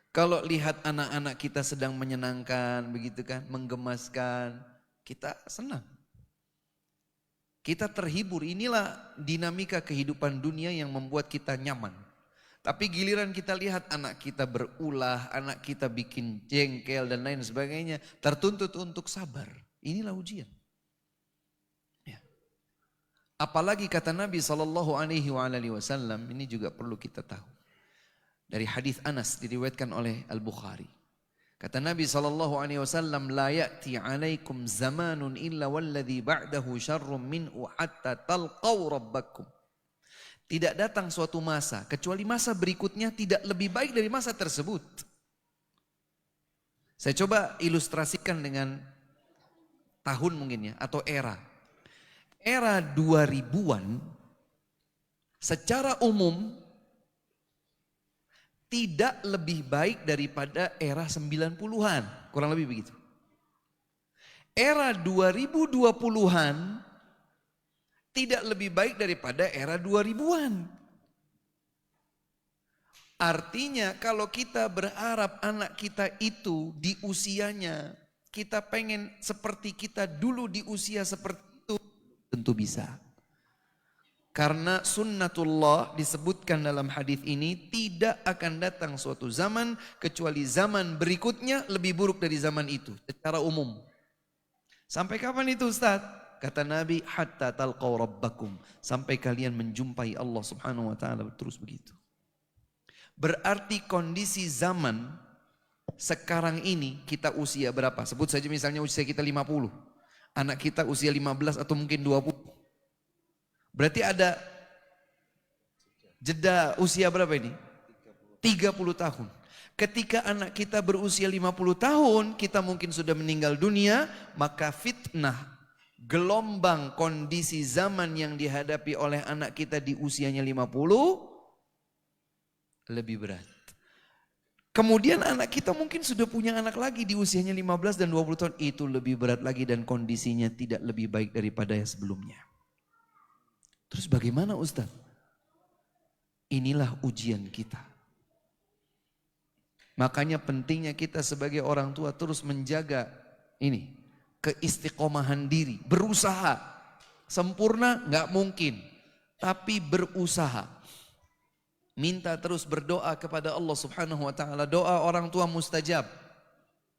Kalau lihat anak-anak kita sedang menyenangkan, begitu kan, menggemaskan, kita senang. Kita terhibur, inilah dinamika kehidupan dunia yang membuat kita nyaman. Tapi giliran kita lihat anak kita berulah, anak kita bikin jengkel dan lain sebagainya, tertuntut untuk sabar. Inilah ujian. Ya. Apalagi kata Nabi SAW, ini juga perlu kita tahu. Dari hadis Anas diriwayatkan oleh Al-Bukhari. Kata Nabi SAW, la ya'ti alaikum zamanun illa walladhi ba'dahu syarrum minhu hatta talqaw rabbakum. Tidak datang suatu masa, kecuali masa berikutnya tidak lebih baik dari masa tersebut. Saya coba ilustrasikan dengan tahun mungkin ya, atau era. Era 2000-an secara umum tidak lebih baik daripada era 90-an. Kurang lebih begitu. Era 2020-an tidak lebih baik daripada era 2000-an. Artinya kalau kita berharap anak kita itu di usianya, kita pengen seperti kita dulu di usia seperti itu, tentu bisa. Karena sunnatullah disebutkan dalam hadis ini tidak akan datang suatu zaman kecuali zaman berikutnya lebih buruk dari zaman itu secara umum. Sampai kapan itu Ustaz? Kata Nabi, hatta talqaw rabbakum, sampai kalian menjumpai Allah Subhanahu wa taala, terus begitu. Berarti kondisi zaman sekarang ini kita usia berapa? Sebut saja misalnya usia kita 50. Anak kita usia 15 atau mungkin 20. Berarti ada jeda usia berapa ini? 30 tahun. Ketika anak kita berusia 50 tahun, kita mungkin sudah meninggal dunia, maka fitnah, gelombang kondisi zaman yang dihadapi oleh anak kita di usianya 50 lebih berat. Kemudian anak kita mungkin sudah punya anak lagi di usianya 15 dan 20 tahun, itu lebih berat lagi dan kondisinya tidak lebih baik daripada yang sebelumnya. Terus bagaimana Ustaz? Inilah ujian kita. Makanya pentingnya kita sebagai orang tua terus menjaga ini, keistiqomahan diri, berusaha. Sempurna nggak mungkin, tapi berusaha. Minta terus berdoa kepada Allah Subhanahu wa taala. Doa orang tua mustajab.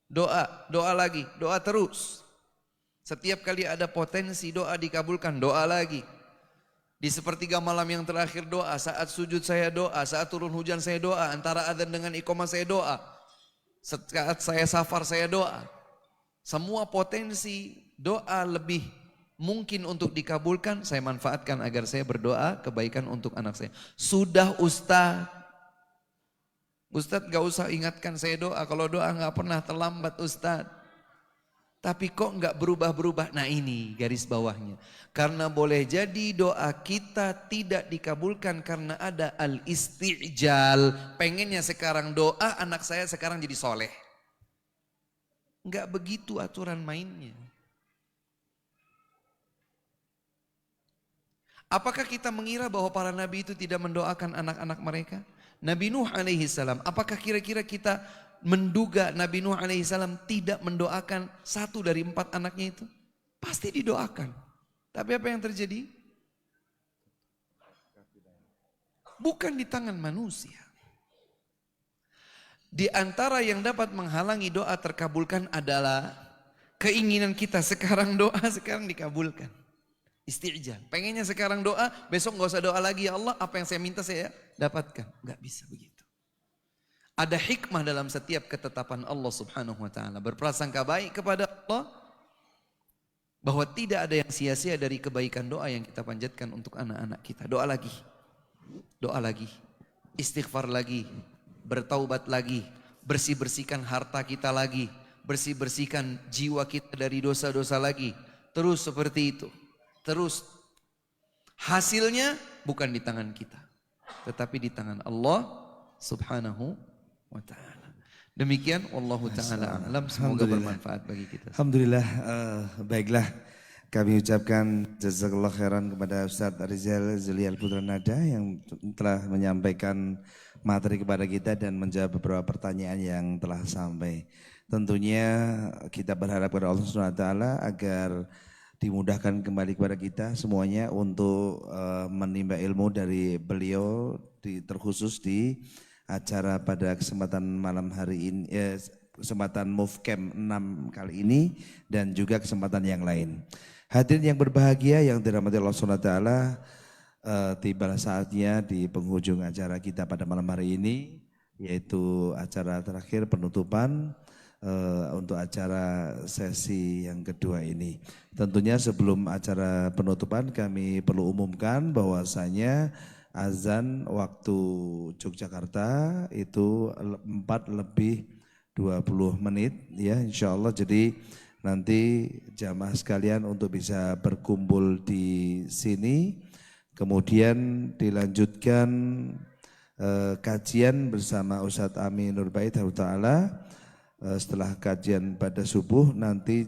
Doa lagi, doa terus. Setiap kali ada potensi doa dikabulkan, doa lagi. Di sepertiga malam yang terakhir doa, saat sujud saya doa, saat turun hujan saya doa, antara adzan dengan iqamah saya doa, saat saya safar saya doa. Semua potensi doa lebih mungkin untuk dikabulkan, saya manfaatkan agar saya berdoa kebaikan untuk anak saya. Sudah Ustadz gak usah ingatkan saya doa, kalau doa gak pernah terlambat Ustadz. Tapi kok enggak berubah-berubah? Nah ini garis bawahnya. Karena boleh jadi doa kita tidak dikabulkan karena ada al-istijal. Pengennya sekarang doa anak saya sekarang jadi soleh. Enggak begitu aturan mainnya. Apakah kita mengira bahwa para nabi itu tidak mendoakan anak-anak mereka? Nabi Nuh alaihi salam, apakah kira-kira kita menduga Nabi Nuh alaihissalam tidak mendoakan 1 dari 4 anaknya itu? Pasti didoakan. Tapi apa yang terjadi? bukan di tangan manusia. Di antara yang dapat menghalangi doa terkabulkan adalah keinginan kita sekarang doa, sekarang dikabulkan. Isti'jal. Pengennya sekarang doa, besok nggak usah doa lagi. Ya Allah, apa yang saya minta saya dapatkan. Nggak bisa begitu. Ada hikmah dalam setiap ketetapan Allah Subhanahu wa taala. Berprasangka baik kepada Allah, bahwa tidak ada yang sia-sia dari kebaikan doa yang kita panjatkan untuk anak-anak kita. Doa lagi. Doa lagi. Istighfar lagi. Bertaubat lagi. Bersih-bersihkan harta kita lagi. Bersih-bersihkan jiwa kita dari dosa-dosa lagi. Terus seperti itu. Terus. Hasilnya bukan di tangan kita. Tetapi di tangan Allah Subhanahu wa ta'ala. Demikian wallahu ta'ala a'lam, semoga bermanfaat bagi kita. Alhamdulillah, baiklah kami ucapkan jazakallah khairan kepada Ustaz Rizal Zulial Putra Nada yang telah menyampaikan materi kepada kita dan menjawab beberapa pertanyaan yang telah sampai. Tentunya kita berharap kepada Allah Subhanahu wa taala agar dimudahkan kembali kepada kita semuanya untuk menimba ilmu dari beliau terkhusus di acara pada kesempatan malam hari ini, kesempatan Movecamp 6 kali ini dan juga kesempatan yang lain. Hadirin yang berbahagia yang dirahmati Allah SWT, tiba saatnya di penghujung acara kita pada malam hari ini, yaitu acara terakhir penutupan untuk acara sesi yang kedua ini. Tentunya sebelum acara penutupan kami perlu umumkan bahwasanya azan waktu Yogyakarta itu 4:20 ya insyaallah. Jadi nanti jamaah sekalian untuk bisa berkumpul di sini, kemudian dilanjutkan kajian bersama Ustadz Amin Nurbait Ta'ala. Setelah kajian pada subuh nanti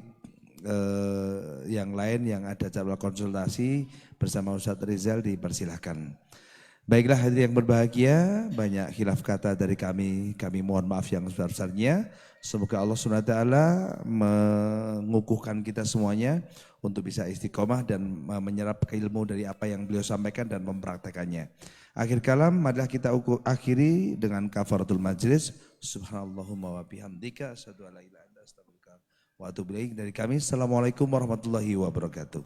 yang lain yang ada jadwal konsultasi bersama Ustadz Rizal dipersilahkan. Baiklah hadirin yang berbahagia, banyak khilaf kata dari kami mohon maaf yang sebesar-besarnya. Semoga Allah SWT mengukuhkan kita semuanya untuk bisa istiqomah dan menyerap ilmu dari apa yang beliau sampaikan dan mempraktekannya. Akhir kalam, marilah kita akhiri dengan kafaratul majlis. Subhanallahumma wa bihamdika asyhadu an la ilaha illa anta astaghfiruka wa atubu ilaik. Dari kami, assalamualaikum warahmatullahi wabarakatuh.